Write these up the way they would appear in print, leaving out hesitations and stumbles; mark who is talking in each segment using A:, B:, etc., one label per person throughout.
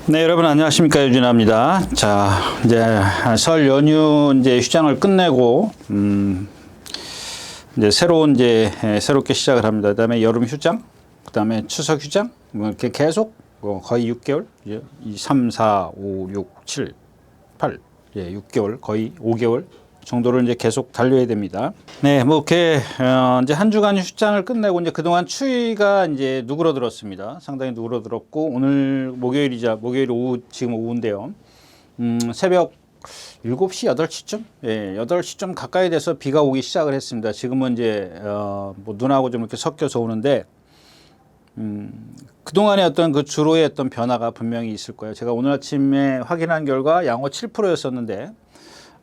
A: 네, 여러분 안녕하십니까? 유진아입니다. 자, 이제 설 연휴 이제 휴장을 끝내고 이제 새롭게 시작을 합니다. 그다음에 여름 휴장, 그다음에 추석 휴장, 뭐 이렇게 계속 거의 6개월, 2, 3, 4, 5, 6, 7, 8, 6개월, 거의 5개월 정도를 이제 계속 달려야 됩니다. 네, 뭐 이렇게 이제 한 주간 휴장을 끝내고 이제 그동안 추위가 이제 누그러들었습니다. 상당히 누그러들었고 오늘 목요일 오후, 지금 오후인데요. 새벽 7시, 8시쯤? 예, 8시쯤 가까이 돼서 비가 오기 시작을 했습니다. 지금은 이제 뭐 눈하고 좀 이렇게 섞여서 오는데 그동안의 어떤 그 주로의 어떤 변화가 분명히 있을 거예요. 제가 오늘 아침에 확인한 결과 양호 7%였었는데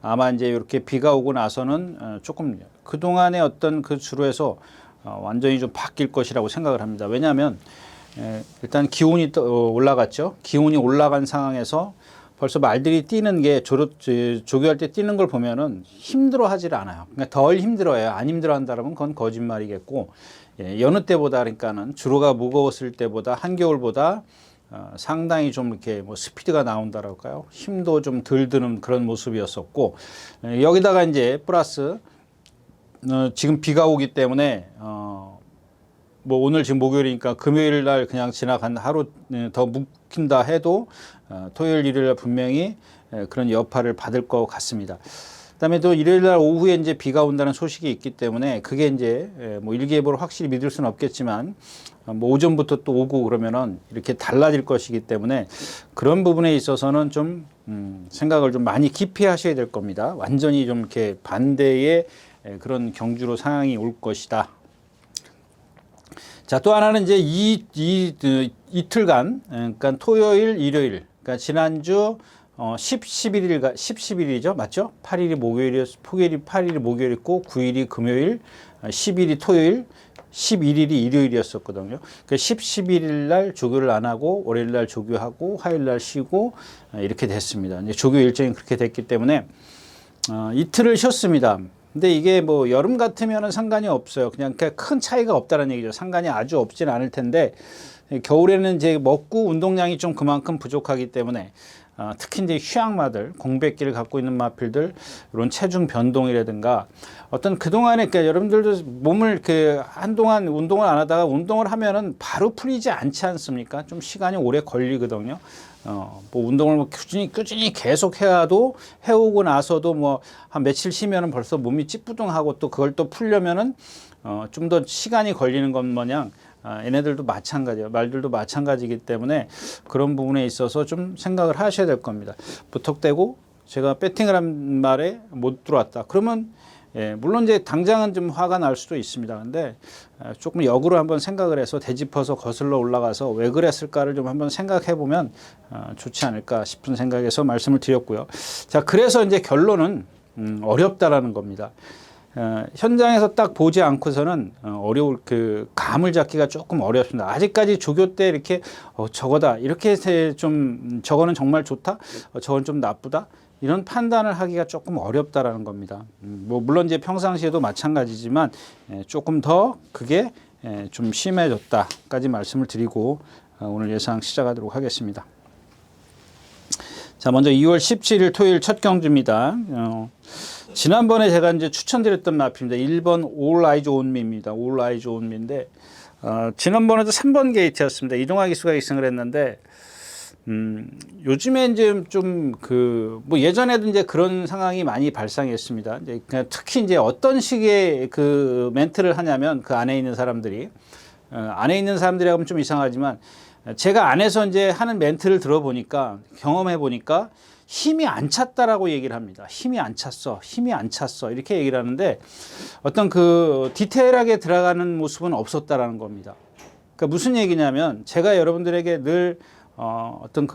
A: 아마 이제 이렇게 비가 오고 나서는 조금 그동안의 어떤 그 주로에서 완전히 좀 바뀔 것이라고 생각을 합니다. 왜냐하면 일단 기온이 올라갔죠. 기온이 올라간 상황에서 벌써 말들이 뛰는 게 조교할 때 뛰는 걸 보면은 힘들어 하질 않아요. 그러니까 덜 힘들어요. 안 힘들어 한다면 그건 거짓말이겠고, 여느 때보다 그러니까는 주로가 무거웠을 때보다 한겨울보다 상당히 좀 이렇게 뭐 스피드가 나온다라고 할까요? 힘도 좀 덜 드는 그런 모습이었었고, 여기다가 이제 플러스 지금 비가 오기 때문에 뭐 오늘 지금 목요일이니까 금요일 날 그냥 지나간 하루 더 묵힌다 해도 토요일 일요일 날 분명히 그런 여파를 받을 것 같습니다. 그다음에 또 일요일 날 오후에 이제 비가 온다는 소식이 있기 때문에 그게 이제 뭐 일기예보를 확실히 믿을 수는 없겠지만 뭐 오전부터 또 오고 그러면은 이렇게 달라질 것이기 때문에 그런 부분에 있어서는 좀 생각을 좀 많이 깊이 하셔야 될 겁니다. 완전히 좀 이렇게 반대의 그런 경주로 상황이 올 것이다. 자, 또 하나는 이제 이틀간, 그러니까 토요일, 일요일, 그러니까 지난주 11일이죠. 맞죠? 8일이 목요일이 8일이 목요일이고 9일이 금요일, 10일이 토요일, 11일이 일요일이었었거든요. 그러니까 11일 날 조교를 안 하고 월요일 날 조교하고 화요일 날 쉬고 이렇게 됐습니다. 이제 조교 일정이 그렇게 됐기 때문에 이틀을 쉬었습니다. 근데 이게 뭐 여름 같으면은 상관이 없어요. 그냥 큰 차이가 없다는 얘기죠. 상관이 아주 없진 않을 텐데 겨울에는 이제 먹고 운동량이 좀 그만큼 부족하기 때문에 특히 이제 휴양마들, 공백기를 갖고 있는 마필들, 이런 체중 변동이라든가 어떤 그동안에, 그러니까 여러분들도 몸을 한동안 운동을 안 하다가 운동을 하면은 바로 풀리지 않지 않습니까? 좀 시간이 오래 걸리거든요. 뭐 운동을 뭐 꾸준히 계속 해오고 나서도 뭐 한 며칠 쉬면은 벌써 몸이 찌뿌둥하고 또 그걸 또 풀려면은 좀 더 시간이 걸리는 것 마냥 얘네들도 마찬가지예요. 말들도 마찬가지이기 때문에 그런 부분에 있어서 좀 생각을 하셔야 될 겁니다. 무턱대고 제가 배팅을 한 말에 못 들어왔다. 그러면 물론 이제 당장은 좀 화가 날 수도 있습니다. 근데 조금 역으로 한번 생각을 해서 되짚어서 거슬러 올라가서 왜 그랬을까를 좀 한번 생각해 보면 좋지 않을까 싶은 생각에서 말씀을 드렸고요. 자, 그래서 이제 결론은 어렵다라는 겁니다. 현장에서 딱 보지 않고서는 어려울 그 감을 잡기가 조금 어렵습니다. 아직까지 조교 때 이렇게 저거다 이렇게 좀 저거는 정말 좋다, 저건 좀 나쁘다 이런 판단을 하기가 조금 어렵다라는 겁니다. 뭐 물론 이제 평상시에도 마찬가지지만 조금 더 그게 좀 심해졌다까지 말씀을 드리고 오늘 예상 시작하도록 하겠습니다. 자, 먼저 2월 17일 토요일 첫 경주입니다. 지난번에 제가 이제 추천드렸던 마필입니다. 1번 All Eyes on Me입니다. All Eyes on Me인데, 지난번에도 3번 게이트였습니다. 이동화 기수가 2승을 했는데, 요즘에 이제 뭐 예전에도 이제 그런 상황이 많이 발생했습니다. 이제 특히 이제 어떤 식의 그 멘트를 하냐면 그 안에 있는 사람들이 하면 좀 이상하지만 제가 안에서 이제 하는 멘트를 들어보니까 경험해 보니까 힘이 안 찼다라고 얘기를 합니다. 힘이 안 찼어. 이렇게 얘기를 하는데 어떤 그 디테일하게 들어가는 모습은 없었다라는 겁니다. 그러니까 무슨 얘기냐면 제가 여러분들에게 늘 어떤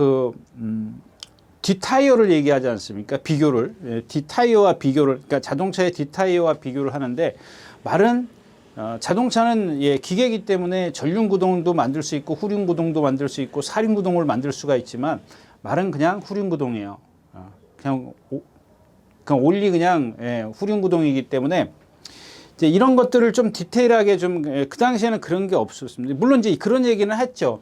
A: 뒷타이어를 얘기하지 않습니까? 비교를. 뒷타이어와 비교를, 그러니까 자동차의 뒷타이어와 비교를 하는데 말은 자동차는 기계이기 때문에 전륜구동도 만들 수 있고 후륜구동도 만들 수 있고 사륜구동을 만들 수가 있지만 말은 그냥 후륜구동이에요. 그냥 올리 후륜구동이기 때문에 이제 이런 것들을 좀 디테일하게 그 당시에는 그런 게 없었습니다. 물론 이제 그런 얘기는 했죠.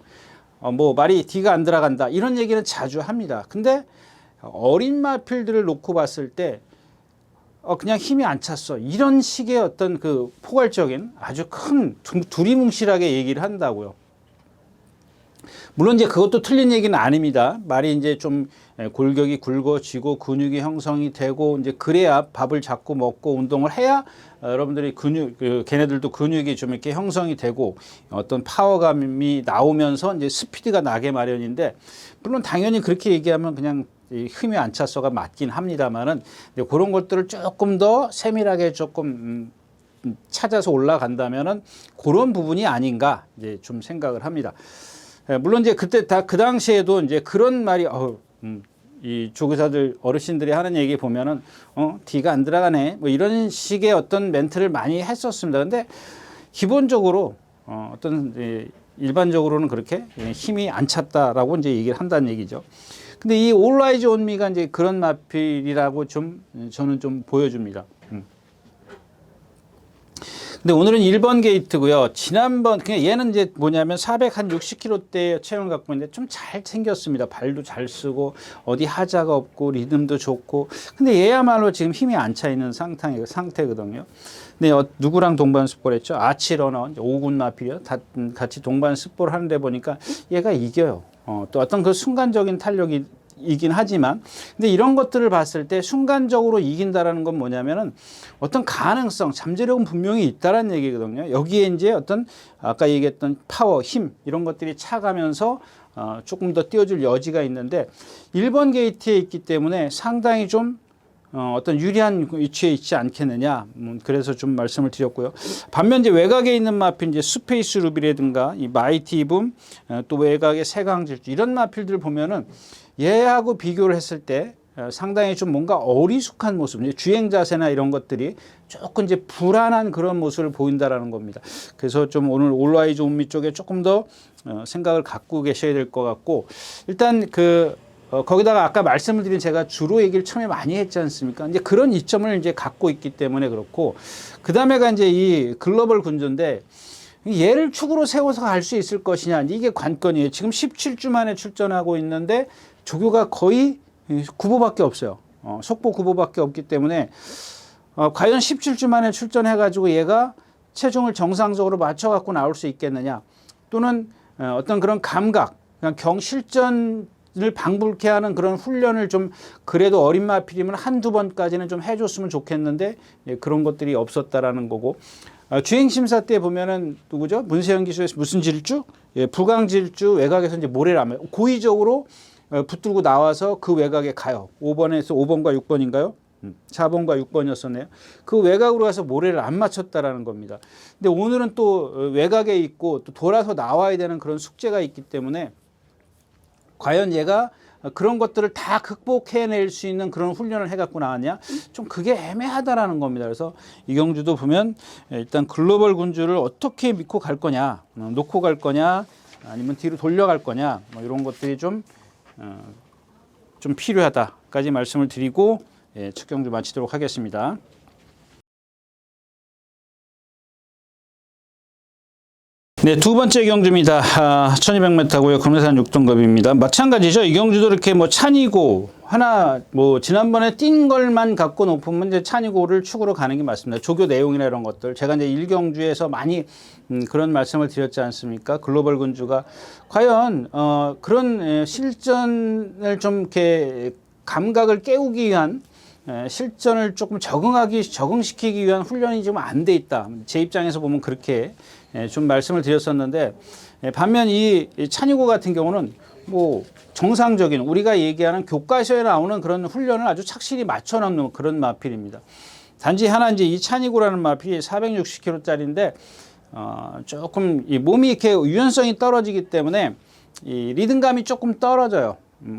A: 뭐 말이 D가 안 들어간다 이런 얘기는 자주 합니다. 근데 어린 마필들을 놓고 봤을 때 그냥 힘이 안 찼어 이런 식의 어떤 그 포괄적인 아주 큰 두리뭉실하게 얘기를 한다고요. 물론 이제 그것도 틀린 얘기는 아닙니다. 말이 이제 좀 골격이 굵어지고 근육이 형성이 되고 이제 그래야 밥을 자꾸 먹고 운동을 해야 여러분들이 걔네들도 근육이 좀 이렇게 형성이 되고 어떤 파워감이 나오면서 이제 스피드가 나게 마련인데, 물론 당연히 그렇게 얘기하면 그냥 힘이 안 찼어가 맞긴 합니다만은 그런 것들을 조금 더 세밀하게 조금 찾아서 올라간다면은 그런 부분이 아닌가 이제 좀 생각을 합니다. 물론 이제 그때 그 당시에도 이제 그런 말이 이 조교사들 어르신들이 하는 얘기 보면은 D가 안 들어가네 뭐 이런 식의 어떤 멘트를 많이 했었습니다. 근데 기본적으로 어떤 일반적으로는 그렇게 힘이 안 찼다라고 이제 얘기를 한다는 얘기죠. 근데 이 All Eyes on Me가 이제 그런 마필이라고 좀 저는 좀 보여줍니다. 근데 오늘은 1번 게이트고요. 지난번 그냥 얘는 이제 뭐냐면 460kg대 체형을 갖고 있는데 좀 잘 생겼습니다. 발도 잘 쓰고 어디 하자가 없고 리듬도 좋고. 근데 얘야말로 지금 힘이 안 차 있는 상태거든요. 근데 누구랑 동반 습보를 했죠? 아치러너 5군 마필이요. 같이 동반 습보를 하는데 보니까 얘가 이겨요. 또 어떤 그 순간적인 탄력이 이긴 하지만, 근데 이런 것들을 봤을 때 순간적으로 이긴다라는 건 뭐냐면은 어떤 가능성, 잠재력은 분명히 있다라는 얘기거든요. 여기에 이제 어떤 아까 얘기했던 파워, 힘 이런 것들이 차가면서 조금 더 띄워줄 여지가 있는데 1번 게이트에 있기 때문에 상당히 좀 어떤 유리한 위치에 있지 않겠느냐. 그래서 좀 말씀을 드렸고요. 반면 이제 외곽에 있는 마필, 이제 스페이스 루비라든가 이 마이티 붐, 또 외곽의 세강질주 이런 마필들을 보면은 얘하고 비교를 했을 때 상당히 좀 뭔가 어리숙한 모습, 주행 자세나 이런 것들이 조금 이제 불안한 그런 모습을 보인다라는 겁니다. 그래서 좀 오늘 All Eyes on Me 쪽에 조금 더 생각을 갖고 계셔야 될 것 같고, 일단 거기다가 아까 말씀을 드린 제가 주로 얘기를 처음에 많이 했지 않습니까? 이제 그런 이점을 이제 갖고 있기 때문에 그렇고, 그 다음에가 이제 이 글로벌 군주인데 얘를 축으로 세워서 갈 수 있을 것이냐, 이게 관건이에요. 지금 17주 만에 출전하고 있는데 조교가 거의 9보밖에 없어요. 속보 9보밖에 없기 때문에 과연 17주 만에 출전해가지고 얘가 체중을 정상적으로 맞춰갖고 나올 수 있겠느냐, 또는 어떤 그런 감각, 그냥 실전을 방불케 하는 그런 훈련을 좀 그래도 어린 마필이면 한두 번까지는 좀 해줬으면 좋겠는데 그런 것들이 없었다라는 거고, 주행심사 때 보면은 누구죠? 문세영 기수에서 무슨 질주? 부강질주 외곽에서 이제 모래를 안 맞아요. 고의적으로 붙들고 나와서 그 외곽에 가요. 5번에서 5번과 6번인가요? 4번과 6번이었었네요. 그 외곽으로 가서 모래를 안 맞췄다라는 겁니다. 근데 오늘은 또 외곽에 있고 또 돌아서 나와야 되는 그런 숙제가 있기 때문에 과연 얘가 그런 것들을 다 극복해낼 수 있는 그런 훈련을 해갖고 나왔냐? 좀 그게 애매하다라는 겁니다. 그래서 이경주도 보면 일단 글로벌 군주를 어떻게 믿고 갈 거냐, 놓고 갈 거냐, 아니면 뒤로 돌려갈 거냐, 뭐 이런 것들이 좀 필요하다까지 말씀을 드리고 첫 경주 마치도록 하겠습니다. 네, 두 번째 경주입니다. 1200m고요. 금내산 6등급입니다. 마찬가지죠. 이 경주도 이렇게 뭐 찬이고 하나 뭐 지난번에 뛴 걸만 갖고 높으면 이제 찬이고를 축으로 가는 게 맞습니다. 조교 내용이나 이런 것들 제가 이제 1경주에서 많이 그런 말씀을 드렸지 않습니까? 글로벌 군주가 과연 그런 실전을 좀 이렇게 감각을 깨우기 위한 실전을 조금 적응시키기 위한 훈련이 좀 안 돼 있다. 제 입장에서 보면 그렇게 좀 말씀을 드렸었는데, 반면 이 찬이고 같은 경우는 뭐 정상적인 우리가 얘기하는 교과서에 나오는 그런 훈련을 아주 착실히 맞춰놓는 그런 마필입니다. 단지 하나 이제 이 찬이고라는 마필이 460kg짜리인데 조금 이 몸이 이렇게 유연성이 떨어지기 때문에 이 리듬감이 조금 떨어져요.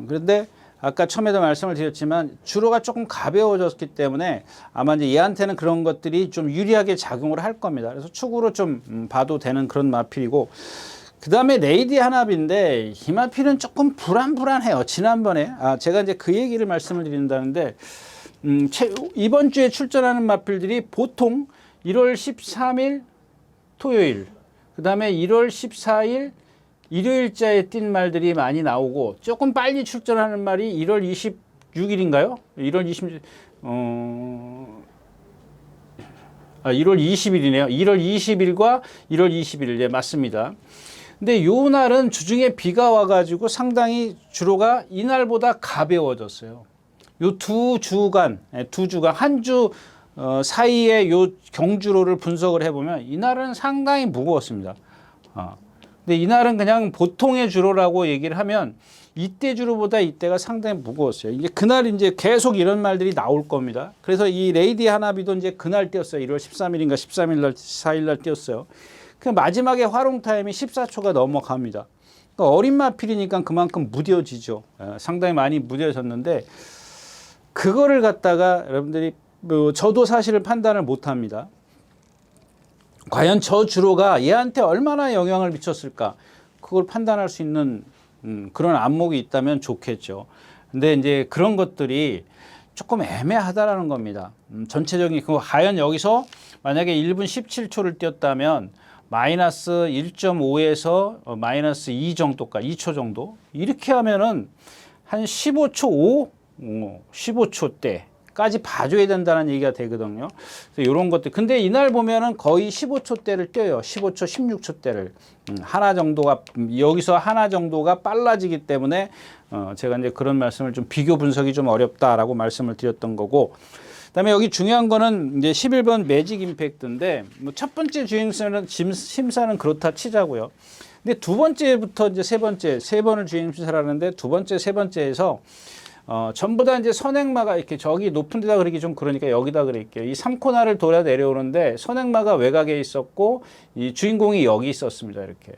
A: 그런데 아까 처음에도 말씀을 드렸지만 주로가 조금 가벼워졌기 때문에 아마 이제 얘한테는 그런 것들이 좀 유리하게 작용을 할 겁니다. 그래서 축으로 좀 봐도 되는 그런 마필이고, 그 다음에 레이디 한압인데 이 마필은 조금 불안해요. 지난번에 제가 이제 그 얘기를 말씀을 드린다는데 이번 주에 출전하는 마필들이 보통 1월 13일 토요일, 그 다음에 1월 14일 일요일자에 뛴 말들이 많이 나오고 조금 빨리 출전하는 말이 1월 26일인가요? 1월 20일이네요. 1월 20일과 1월 21일. 예, 맞습니다. 근데 요 날은 주중에 비가 와가지고 상당히 주로가 이날보다 가벼워졌어요. 요 두 주간 한 주 사이에 요 경주로를 분석을 해보면 이날은 상당히 무거웠습니다. 근데 이날은 그냥 보통의 주로라고 얘기를 하면 이때 주로보다 이때가 상당히 무거웠어요. 이제 그날 이제 계속 이런 말들이 나올 겁니다. 그래서 이 레이디 하나비도 이제 그날 뛰었어요. 1월 13일인가 13일 날 4일 날 뛰었어요. 그 마지막에 활용 타임이 14초가 넘어갑니다. 그러니까 어린 마필이니까 그만큼 무뎌지죠. 상당히 많이 무뎌졌는데 그거를 갖다가 여러분들이 저도 사실을 판단을 못 합니다. 과연 저 주로가 얘한테 얼마나 영향을 미쳤을까? 그걸 판단할 수 있는 그런 안목이 있다면 좋겠죠. 근데 이제 그런 것들이 조금 애매하다라는 겁니다. 전체적인 과연 여기서 만약에 1분 17초를 뛰었다면 마이너스 1.5에서 마이너스 2 정도까지 2초 정도 이렇게 하면은 한 15초 15초대까지 봐줘야 된다는 얘기가 되거든요. 그래서 이런 것들. 근데 이날 보면은 거의 15초대를 뛰어요. 15초, 16초대를. 하나 정도가, 여기서 하나 정도가 빨라지기 때문에, 제가 이제 그런 말씀을 좀 비교 분석이 좀 어렵다라고 말씀을 드렸던 거고. 그 다음에 여기 중요한 거는 이제 11번 매직 임팩트인데, 뭐 첫 번째 주행사는 심사는 그렇다 치자고요. 근데 두 번째부터 이제 세 번을 주행 심사를 하는데 두 번째, 세 번째에서 전부 다 이제 선행마가 이렇게 저기 높은 데다 그리기 좀 그러니까 여기다 그릴게요. 이 3코너를 돌아 내려오는데 선행마가 외곽에 있었고 이 주인공이 여기 있었습니다. 이렇게.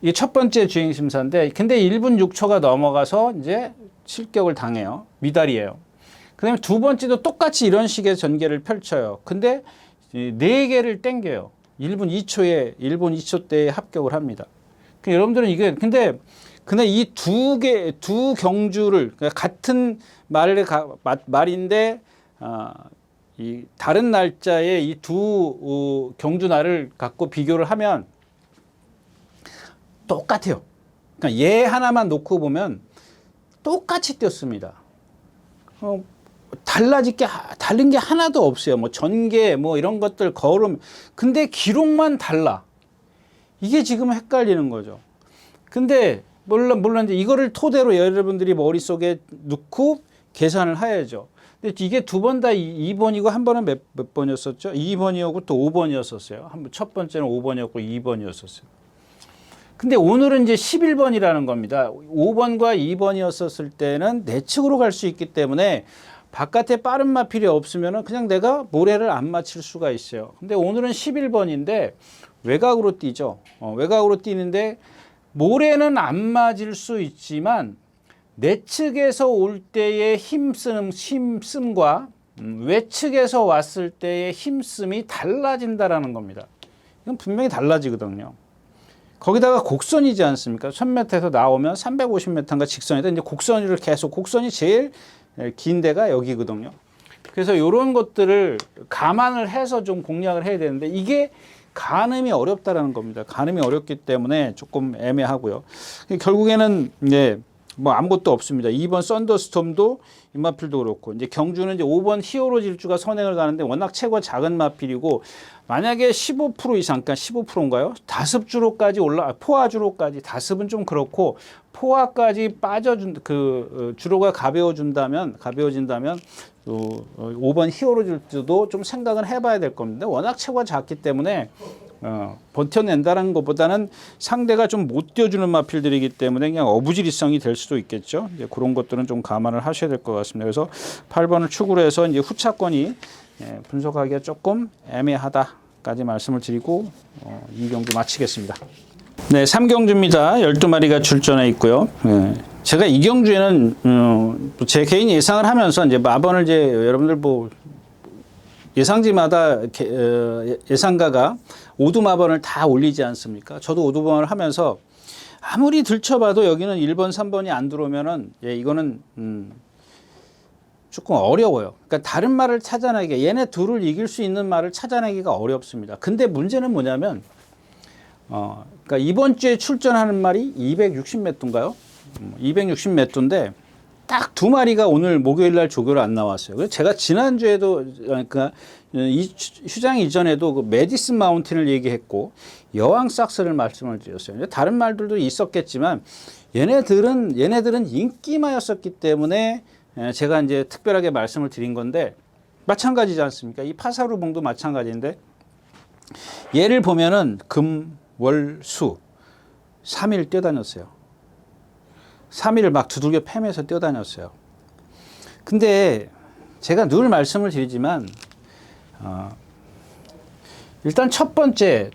A: 이게 첫 번째 주행 심사인데 근데 1분 6초가 넘어가서 이제 실격을 당해요. 미달이에요. 그다음에 두 번째도 똑같이 이런 식의 전개를 펼쳐요. 근데 네 개를 땡겨요. 1분 2초대에 합격을 합니다. 그러니까 여러분들은 이게 근데 이 두 경주를 그러니까 같은 말인데 이 다른 날짜에 이 두 경주 날을 갖고 비교를 하면 똑같아요. 그러니까 얘 하나만 놓고 보면 똑같이 뛰었습니다. 다른 게 하나도 없어요. 뭐 전개, 뭐 이런 것들 걸음. 근데 기록만 달라. 이게 지금 헷갈리는 거죠. 근데 물론 이제 이거를 토대로 여러분들이 머릿속에 넣고 계산을 해야죠. 근데 이게 두 번 다 2번이고 한 번은 몇 번이었었죠? 2번이었고 또 5번이었었어요. 첫 번째는 5번이었고 2번이었었어요. 근데 오늘은 이제 11번이라는 겁니다. 5번과 2번이었었을 때는 내측으로 갈 수 있기 때문에 바깥에 빠른 마필이 없으면 그냥 내가 모래를 안 맞힐 수가 있어요. 근데 오늘은 11번인데 외곽으로 뛰죠. 외곽으로 뛰는데 모래는 안 맞을 수 있지만 내측에서 올 때의 힘씀과 외측에서 왔을 때의 힘씀이 달라진다라는 겁니다. 이건 분명히 달라지거든요. 거기다가 곡선이지 않습니까? 1000m에서 나오면 350m인가 직선이다. 이제 곡선을 계속 곡선이 제일 긴 데가 여기거든요. 그래서 이런 것들을 감안을 해서 좀 공략을 해야 되는데 이게 가늠이 어렵다라는 겁니다. 가늠이 어렵기 때문에 조금 애매하고요. 결국에는 이제 뭐 아무것도 없습니다. 2번 썬더스톰도 인마필도 그렇고 이제 경주는 이제 5번 히어로 질주가 선행을 가는데 워낙 체구가 작은 마필이고 만약에 15% 이상, 그러니까 15%인가요? 다습주로까지 포화주로까지 다습은 좀 그렇고 포화까지 주로가 가벼워진다면 5번 히어로 질주도 좀 생각은 해봐야 될 겁니다. 워낙 체구가 작기 때문에 버텨낸다는 것보다는 상대가 좀 못 뛰어주는 마필들이기 때문에 그냥 어부지리성이 될 수도 있겠죠. 이제 그런 것들은 좀 감안을 하셔야 될 것 같습니다. 그래서 8번을 축으로 해서 이제 후차권이 분석하기가 조금 애매하다까지 말씀을 드리고 이 경주 마치겠습니다. 네, 3경주입니다. 12마리가 출전해 있고요. 제가 이 경주에는 제 개인 예상을 하면서 이제 마번을 이제 여러분들 뭐 예상지마다 예상가가 오두마번을 다 올리지 않습니까? 저도 오두마번을 하면서 아무리 들춰봐도 여기는 1번, 3번이 안 들어오면은 이거는 조금 어려워요. 그러니까 다른 말을 찾아내기, 얘네 둘을 이길 수 있는 말을 찾아내기가 어렵습니다. 근데 문제는 뭐냐면 그러니까 이번 주에 출전하는 말이 260 몇 도인가요? 260 몇 도인데 딱 두 마리가 오늘 목요일 날 조교를 안 나왔어요. 그래서 제가 지난주에도 그러니까 이 휴장 이전에도 그 메디슨 마운틴을 얘기했고 여왕 삭스를 말씀을 드렸어요. 다른 말들도 있었겠지만 얘네들은 인기마였었기 때문에 제가 이제 특별하게 말씀을 드린 건데 마찬가지지 않습니까? 이 파사루봉도 마찬가지인데 얘를 보면은 금, 월, 수 3일 뛰어다녔어요. 3일을 막 두들겨 패면서 뛰어다녔어요. 근데 제가 늘 말씀을 드리지만 일단 첫 번째,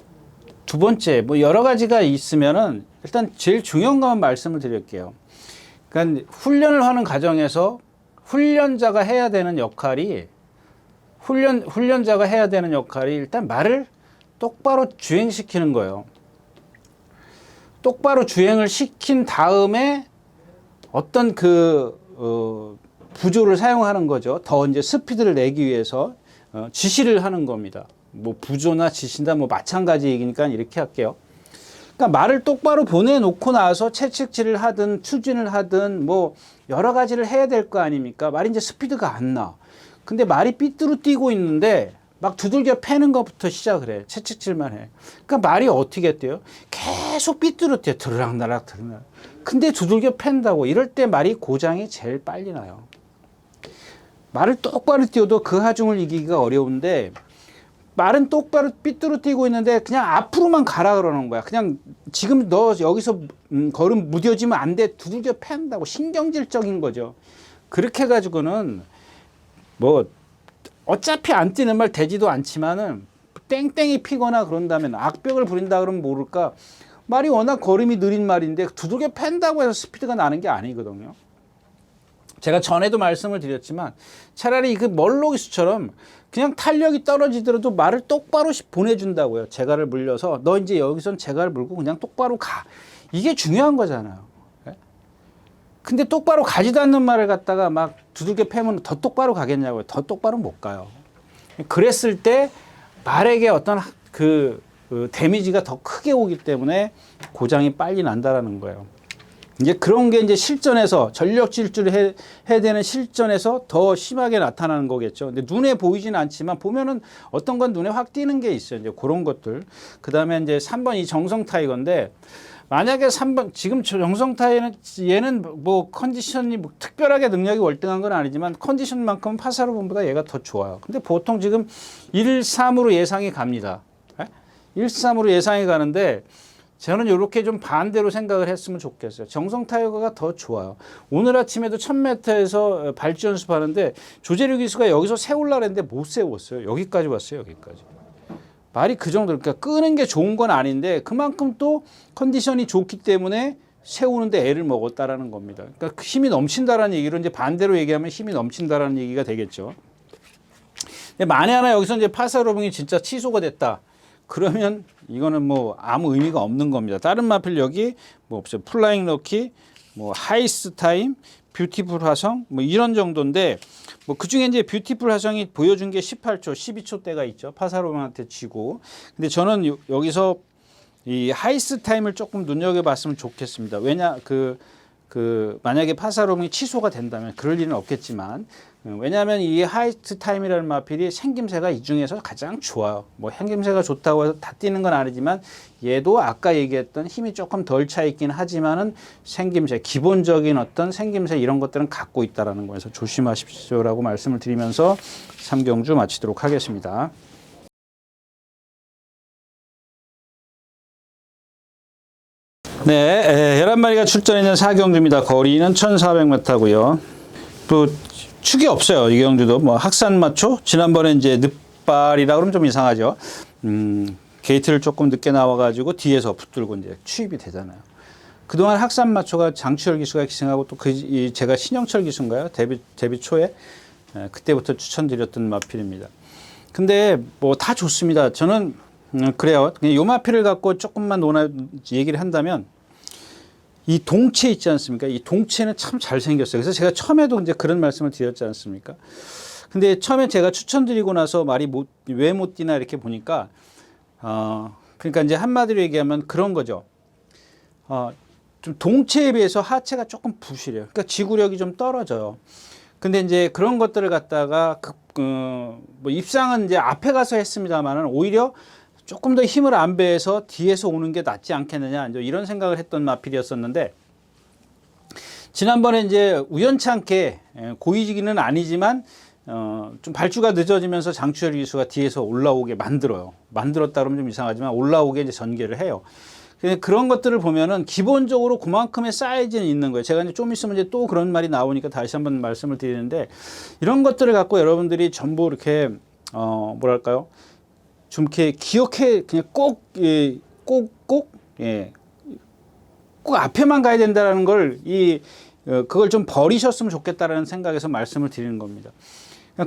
A: 두 번째 뭐 여러 가지가 있으면은 일단 제일 중요한 것만 말씀을 드릴게요. 그러니까 훈련을 하는 과정에서 훈련자가 해야 되는 역할이 일단 말을 똑바로 주행시키는 거예요. 똑바로 주행을 시킨 다음에 어떤 부조를 사용하는 거죠. 더 이제 스피드를 내기 위해서 지시를 하는 겁니다. 뭐 부조나 지시나 뭐 마찬가지 얘기니까 이렇게 할게요. 그러니까 말을 똑바로 보내놓고 나서 채찍질을 하든 추진을 하든 뭐 여러 가지를 해야 될 거 아닙니까? 말이 이제 스피드가 안 나. 근데 말이 삐뚤어 뛰고 있는데 막 두들겨 패는 것부터 시작을 해. 채찍질만 해. 그러니까 말이 어떻게 했대요? 계속 삐뚤어 뛰어. 드르락날락 드르락. 근데 두들겨 팬다고. 이럴 때 말이 고장이 제일 빨리 나요. 말을 똑바로 띄워도 그 하중을 이기기가 어려운데 말은 똑바로 삐뚤어 뛰고 있는데 그냥 앞으로만 가라 그러는 거야. 그냥 지금 너 여기서 걸음 무뎌지면 안 돼. 두들겨 팬다고. 신경질적인 거죠. 그렇게 해가지고는 뭐 어차피 안 뛰는 말 되지도 않지만은 땡땡이 피거나 그런다면 악벽을 부린다 그러면 모를까. 말이 워낙 걸음이 느린 말인데 두들겨 팬다고 해서 스피드가 나는 게 아니거든요. 제가 전에도 말씀을 드렸지만 차라리 그 멀록이수처럼 그냥 탄력이 떨어지더라도 말을 똑바로 보내준다고요. 재갈을 물려서 너 이제 여기선 재갈을 물고 그냥 똑바로 가. 이게 중요한 거잖아요. 근데 똑바로 가지도 않는 말을 갖다가 막 두들겨 패면 더 똑바로 가겠냐고요. 더 똑바로 못 가요. 그랬을 때 말에게 어떤 그 데미지가 더 크게 오기 때문에 고장이 빨리 난다라는 거예요. 이제 그런 게 이제 실전에서 전력 질주를 해야 되는 실전에서 더 심하게 나타나는 거겠죠. 근데 눈에 보이지는 않지만 보면은 어떤 건 눈에 확 띄는 게 있어요. 이제 그런 것들. 그 다음에 이제 3번 이 정성 타이거인데 만약에 3번 지금 정성 타이거는 얘는 뭐 컨디션이 뭐 특별하게 능력이 월등한 건 아니지만 컨디션만큼은 파사로본보다 얘가 더 좋아요. 근데 보통 지금 1-3으로 예상이 갑니다. 1-3으로 예상이 가는데 저는 이렇게 좀 반대로 생각을 했으면 좋겠어요. 정성 타이거가 더 좋아요. 오늘 아침에도 1000m에서 발주 연습하는데 조재료 기수가 여기서 세우려고 했는데 못 세웠어요. 여기까지 왔어요. 여기까지. 말이 그 정도. 그러니까 끄는 게 좋은 건 아닌데 그만큼 또 컨디션이 좋기 때문에 세우는데 애를 먹었다라는 겁니다. 그러니까 힘이 넘친다라는 얘기로 이제 반대로 얘기하면 힘이 넘친다라는 얘기가 되겠죠. 근데 만에 하나 여기서 이제 파사로봉이 진짜 취소가 됐다. 그러면 이거는 뭐 아무 의미가 없는 겁니다. 다른 마필 여기 뭐 없어요. 플라잉 럭키, 뭐 하이스 타임, 뷰티풀 화성 뭐 이런 정도인데 뭐 그중에 이제 뷰티풀 화성이 보여준 게 18초, 12초 대가 있죠. 파사로봉한테 지고. 근데 저는 여기서 이 하이스 타임을 조금 눈여겨봤으면 좋겠습니다. 왜냐 만약에 파사로봉이 취소가 된다면 그럴 일은 없겠지만 왜냐하면 이 하이스 타임이라는 마필이 생김새가 이 중에서 가장 좋아요. 뭐 생김새가 좋다고 해서 다 뛰는 건 아니지만 얘도 아까 얘기했던 힘이 조금 덜 차 있긴 하지만은 생김새, 기본적인 어떤 생김새 이런 것들은 갖고 있다라는 거에서 조심하십시오라고 말씀을 드리면서 3경주 마치도록 하겠습니다. 네, 11마리가 출전했는 4경주입니다. 거리는 1400m고요. 또 축이 없어요. 이 경주도 뭐 학산 마초 지난번에 이제 늑발이라 그러면 좀 이상하죠. 게이트를 조금 늦게 나와가지고 뒤에서 붙들고 이제 추입이 되잖아요. 그동안 학산 마초가 장추열 기수가 기승하고 또 제가 신영철 기수인가요? 데뷔 초에 그때부터 추천드렸던 마필입니다. 근데 뭐 다 좋습니다. 저는 그래요. 요 마필을 갖고 조금만 얘기를 한다면 이 동체 있지 않습니까? 이 동체는 참 잘생겼어요. 그래서 제가 처음에도 이제 그런 말씀을 드렸지 않습니까? 근데 처음에 제가 추천드리고 나서 말이 왜 못 뛰나 이렇게 보니까, 그러니까 이제 한마디로 얘기하면 그런 거죠. 좀 동체에 비해서 하체가 조금 부실해요. 그러니까 지구력이 좀 떨어져요. 근데 이제 그런 것들을 갖다가 뭐 입상은 이제 앞에 가서 했습니다만은 오히려 조금 더 힘을 안 배해서 뒤에서 오는 게 낫지 않겠느냐 이런 생각을 했던 마필이었었는데 지난번에 이제 우연찮게 고위직은 아니지만 좀 발주가 늦어지면서 장추열 기수가 뒤에서 올라오게 만들어요. 만들었다 그러면 좀 이상하지만 올라오게 이제 전개를 해요. 그런 것들을 보면은 기본적으로 그만큼의 사이즈는 있는 거예요. 제가 이제 좀 있으면 이제 또 그런 말이 나오니까 다시 한번 말씀을 드리는데 이런 것들을 갖고 여러분들이 전부 이렇게 뭐랄까요? 좀 이렇게 기억해 그냥 꼭 앞에만 가야 된다는 걸 그걸 좀 버리셨으면 좋겠다라는 생각에서 말씀을 드리는 겁니다.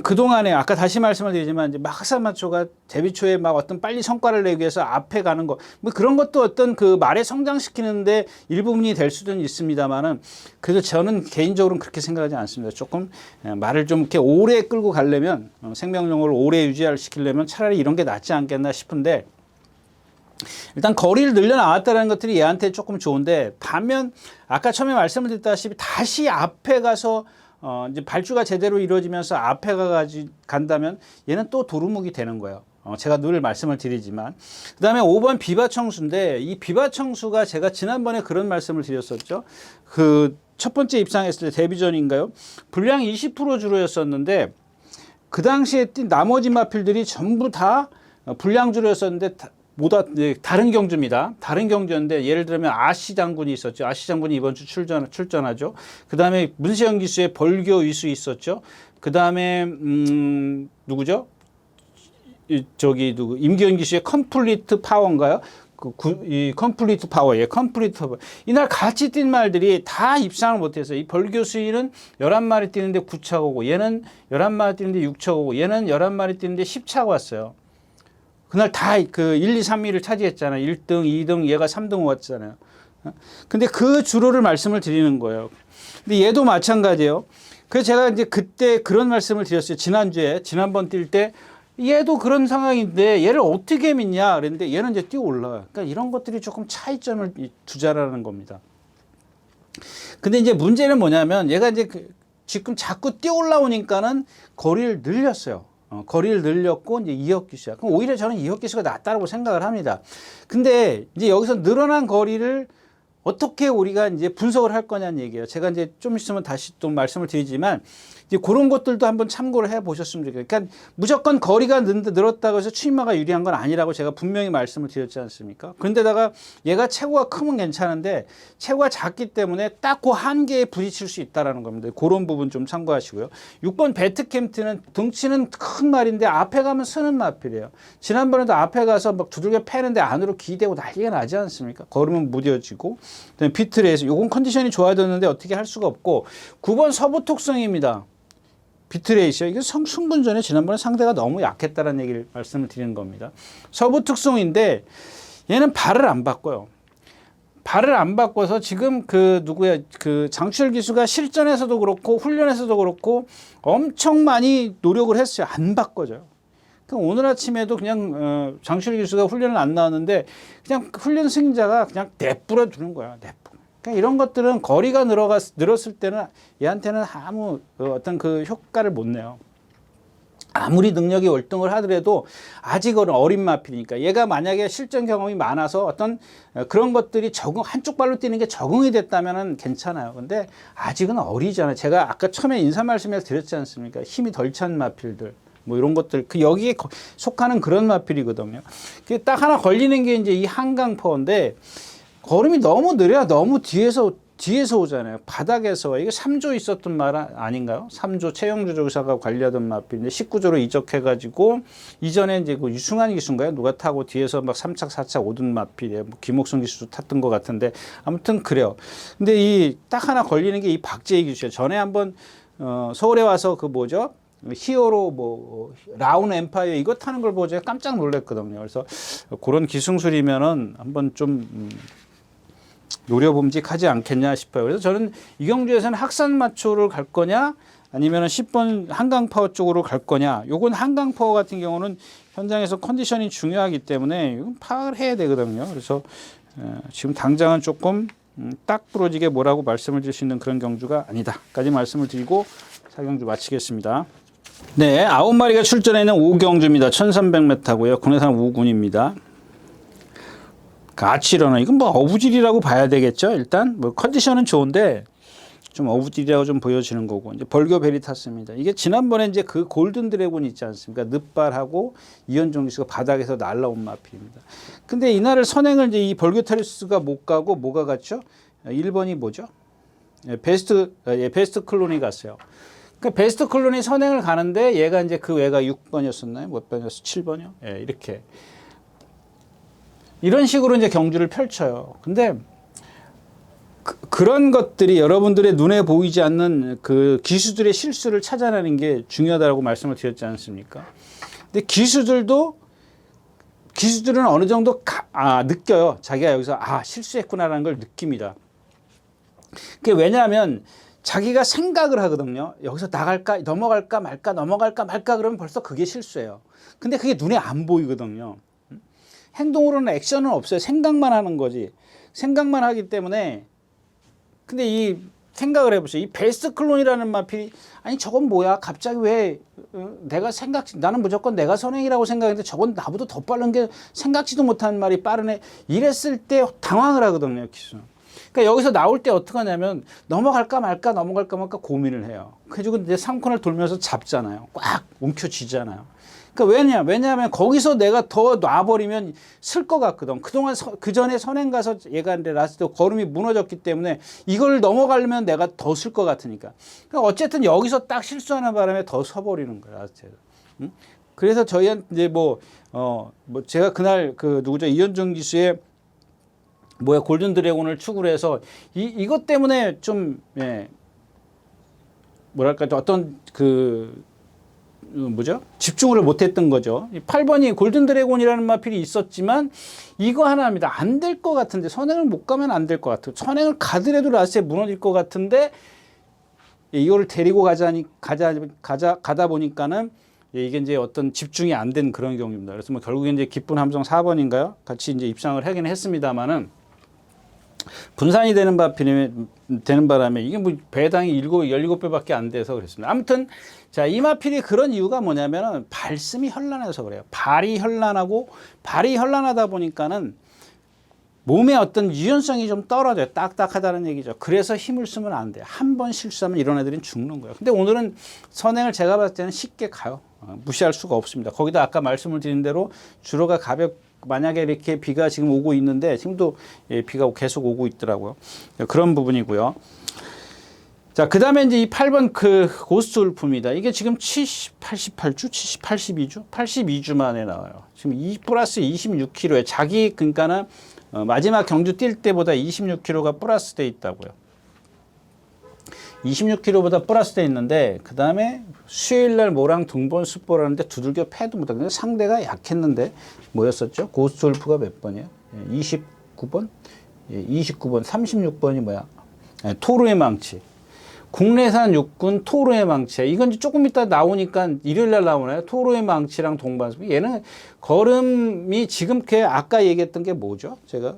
A: 그동안에 아까 다시 말씀을 드리지만 이제 막 학산마초가 데뷔 초에 막 어떤 빨리 성과를 내기 위해서 앞에 가는 거 뭐 그런 것도 어떤 그 말에 성장시키는데 일부분이 될 수는 있습니다만은 그래서 저는 개인적으로는 그렇게 생각하지 않습니다. 조금 말을 좀 이렇게 오래 끌고 가려면 생명력을 오래 유지시키려면 차라리 이런 게 낫지 않겠나 싶은데 일단 거리를 늘려나왔다는 것들이 얘한테 조금 좋은데 반면 아까 처음에 말씀을 드렸다시피 다시 앞에 가서 이제 발주가 제대로 이루어지면서 앞에 간다면 얘는 또 도루묵이 되는 거예요. 제가 늘 말씀을 드리지만 그 다음에 5번 비바청수인데 이 비바청수가 제가 지난번에 그런 말씀을 드렸었죠. 그 첫 번째 입상했을 때 데뷔 전인가요? 분량 20% 주로였었는데 그 당시에 뛴 나머지 마필들이 전부 다 분량 주로였었는데 모두 다른 경주입니다. 다른 경주였는데 예를 들면 아시 장군이 있었죠. 아시 장군이 이번 주 출전하죠. 그 다음에 문세영 기수의 벌교 위수 있었죠. 그 다음에 누구죠? 임기현 기수의 컴플리트 파워인가요? 이 컴플리트 파워, 컴플리트 파워. 이날 같이 뛴 말들이 다 입상을 못했어요. 이 벌교 수위는 11마리 뛰는데 9차가 오고, 얘는 11마리 뛰는데 6차가 오고, 얘는 11마리 뛰는데 10차가 왔어요. 그날 다 그 1, 2, 3위를 차지했잖아요. 1등, 2등, 얘가 3등 왔잖아요. 근데 그 주로를 말씀을 드리는 거예요. 근데 얘도 마찬가지예요. 그래서 제가 이제 그때 그런 말씀을 드렸어요. 지난번 뛸 때 얘도 그런 상황인데 얘를 어떻게 믿냐 그랬는데 얘는 이제 뛰어 올라와요. 그러니까 이런 것들이 조금 차이점을 두자라는 겁니다. 근데 이제 문제는 뭐냐면 얘가 이제 지금 자꾸 뛰어 올라오니까는 거리를 늘렸어요. 거리를 늘렸고 이제 이혁 기수야. 그럼 오히려 저는 이혁 기수가 낫다고 생각을 합니다. 근데 이제 여기서 늘어난 거리를 어떻게 우리가 이제 분석을 할 거냐는 얘기예요. 제가 이제 좀 있으면 다시 또 말씀을 드리지만 이제 그런 것들도 한번 참고를 해 보셨으면 좋겠어요. 그러니까 무조건 거리가 늘었다고 해서 추임마가 유리한 건 아니라고 제가 분명히 말씀을 드렸지 않습니까? 그런데다가 얘가 체구가 크면 괜찮은데 체구가 작기 때문에 딱 그 한계에 부딪힐 수 있다라는 겁니다. 그런 부분 좀 참고하시고요. 6번 배트캠트는 등치는 큰 말인데 앞에 가면 쓰는 마필이에요. 지난번에도 앞에 가서 막 두들겨 패는데 안으로 기대고 난리가 나지 않습니까? 걸으면 무뎌지고. 비트레이스, 요건 컨디션이 좋아졌는데 어떻게 할 수가 없고 9번 서부톡성입니다. 비트레이스, 이게 승분전에 지난번에 상대가 너무 약했다는 얘기를 말씀을 드리는 겁니다. 서부특성인데 얘는 발을 안 바꿔요. 발을 안 바꿔서 지금 그 장추열 기수가 실전에서도 그렇고 훈련에서도 그렇고 엄청 많이 노력을 했어요. 안 바꿔져요. 오늘 아침에도 그냥 장추열 기수가 훈련을 안 나왔는데 그냥 훈련 승자가 그냥 내뿌려 두는 거야. 그러니까 이런 것들은 거리가 늘었을 때는 얘한테는 아무 어떤 그 효과를 못 내요. 아무리 능력이 월등을 하더라도 아직은 어린 마필이니까 얘가 만약에 실전 경험이 많아서 어떤 그런 것들이 한쪽 발로 뛰는 게 적응이 됐다면 괜찮아요. 근데 아직은 어리잖아요. 제가 아까 처음에 인사 말씀에서 드렸지 않습니까? 힘이 덜 찬 마필들. 뭐 이런 것들 여기에 속하는 그런 마필이거든요. 딱 하나 걸리는 게 이제 이 한강퍼인데 걸음이 너무 느려야 너무 뒤에서 오잖아요. 바닥에서 이게 3조 있었던 말 아닌가요? 3조 최영주 조사가 관리하던 마필인데 19조로 이적해가지고 이전에 이제 그 유승환 기수인가요? 누가 타고 뒤에서 막 3착 4착 오던 마필이에요. 뭐 김옥성 기수도 탔던 것 같은데 아무튼 그래요. 근데 이 딱 하나 걸리는 게 이 박재희 기수예요. 전에 한번 서울에 와서 그 뭐죠? 히어로 라운 엠파이어 이거 타는 걸 보고 제가 깜짝 놀랐거든요. 그래서 그런 기승술이면은 한번 좀 노려봄직하지 않겠냐 싶어요. 그래서 저는 이 경주에서는 학산마초를 갈 거냐 아니면 10번 한강파워 쪽으로 갈 거냐. 요건 한강파워 같은 경우는 현장에서 컨디션이 중요하기 때문에 이건 파악을 해야 되거든요. 그래서 지금 당장은 조금 딱 부러지게 뭐라고 말씀을 드릴 수 있는 그런 경주가 아니다까지 말씀을 드리고 4경주 마치겠습니다. 네, 9마리가 출전해 있는 5경주입니다. 1300m고요. 국내산 우군입니다. 아치러너 이건 뭐 어부질이라고 봐야 되겠죠. 일단 뭐 컨디션은 좋은데 좀 어부질이라고 좀 보여지는 거고, 이제 벌교 베리타스입니다. 이게 지난번에 이제 그 골든 드래곤 있지 않습니까? 늑발하고 이현종 기수가 바닥에서 날라온 마필입니다. 근데 이날을 선행을 이제 이 벌교 테리스가 못 가고 뭐가 갔죠? 1번이 뭐죠? 베스트 클론이 갔어요. 그러니까 베스트 클론이 선행을 가는데 얘가 이제 그 외가 6번이었었나요? 몇 번이었어? 7번이요? 예, 이렇게. 이런 식으로 이제 경주를 펼쳐요. 근데 그런 것들이 여러분들의 눈에 보이지 않는 그 기수들의 실수를 찾아내는 게 중요하다고 말씀을 드렸지 않습니까? 근데 기수들은 어느 정도 느껴요. 자기가 여기서 실수했구나라는 걸 느낍니다. 그게 왜냐하면 자기가 생각을 하거든요. 여기서 나갈까, 넘어갈까 말까, 넘어갈까 말까 그러면 벌써 그게 실수예요. 근데 그게 눈에 안 보이거든요. 행동으로는 액션은 없어요. 생각만 하는 거지. 생각만 하기 때문에. 근데 이 생각을 해보세요. 이 베스트 클론이라는 마필이 아니 저건 뭐야? 갑자기 왜 나는 무조건 내가 선행이라고 생각했는데 저건 나보다 더 빠른 게 생각지도 못한 말이 빠르네. 이랬을 때 당황을 하거든요. 기수는. 그러니까 여기서 나올 때 어떻게 하냐면 넘어갈까 말까 고민을 해요. 그래가지고 이제 3코너를 돌면서 잡잖아요. 꽉 움켜쥐잖아요. 그러니까 왜냐하면 거기서 내가 더 놔버리면 쓸 것 같거든. 그동안 그 전에 선행 가서 얘가 이제 라스트 걸음이 무너졌기 때문에 이걸 넘어가려면 내가 더 쓸 것 같으니까. 그러니까 어쨌든 여기서 딱 실수하는 바람에 더 서버리는 거야. 라스트에서. 응? 그래서 저희한테 이제 제가 그날 누구죠? 이현종 기수의 골든 드래곤을 축으로 해서 이것 때문에 좀 뭐랄까 어떤 집중을 못했던 거죠. 8번이 골든 드래곤이라는 마필이 있었지만 이거 하나입니다. 안 될 것 같은데 선행을 못 가면 안 될 것 같아요. 선행을 가더라도 라스트에 무너질 것 같은데 이거를 데리고 가다 보니까는 이게 이제 어떤 집중이 안 된 그런 경우입니다. 그래서 결국에 이제 기쁜 함성 4번인가요? 같이 이제 입상을 하긴 했습니다만은 분산이 되는 바람에 이게 배당이 17배밖에 안 돼서 그랬습니다. 아무튼 이 마필이 그런 이유가 뭐냐면은 발심이 현란해서 그래요. 발이 현란하다 보니까는 몸의 어떤 유연성이 좀 떨어져요. 딱딱하다는 얘기죠. 그래서 힘을 쓰면 안 돼요. 한 번 실수하면 이런 애들은 죽는 거예요. 근데 오늘은 선행을 제가 봤을 때는 쉽게 가요. 무시할 수가 없습니다. 거기다 아까 말씀을 드린 대로 주로가 만약에 이렇게 비가 지금 오고 있는데 지금도 비가 계속 오고 있더라고요. 그런 부분이고요. 자, 그 다음에 이제 이 8번 고스트 울프입니다. 이게 지금 88주, 82주 만에 나와요. 지금 2 플러스 26kg에 그러니까는 마지막 경주 뛸 때보다 26kg가 플러스 돼 있다고요. 26kg보다 플러스 돼 있는데 그 다음에 수요일날 모랑 등본 습보라는데 두들겨 패도 못하고 상대가 약했는데 뭐였었죠? 고스트 울프가 몇 번이에요? 29번? 29번, 36번이 뭐야? 토르의 망치. 국내산 육군 토르의 망치. 이건 조금 이따 나오니까 일요일날 나오나요? 토르의 망치랑 동반습. 얘는 걸음이 지금 아까 얘기했던 게 뭐죠? 제가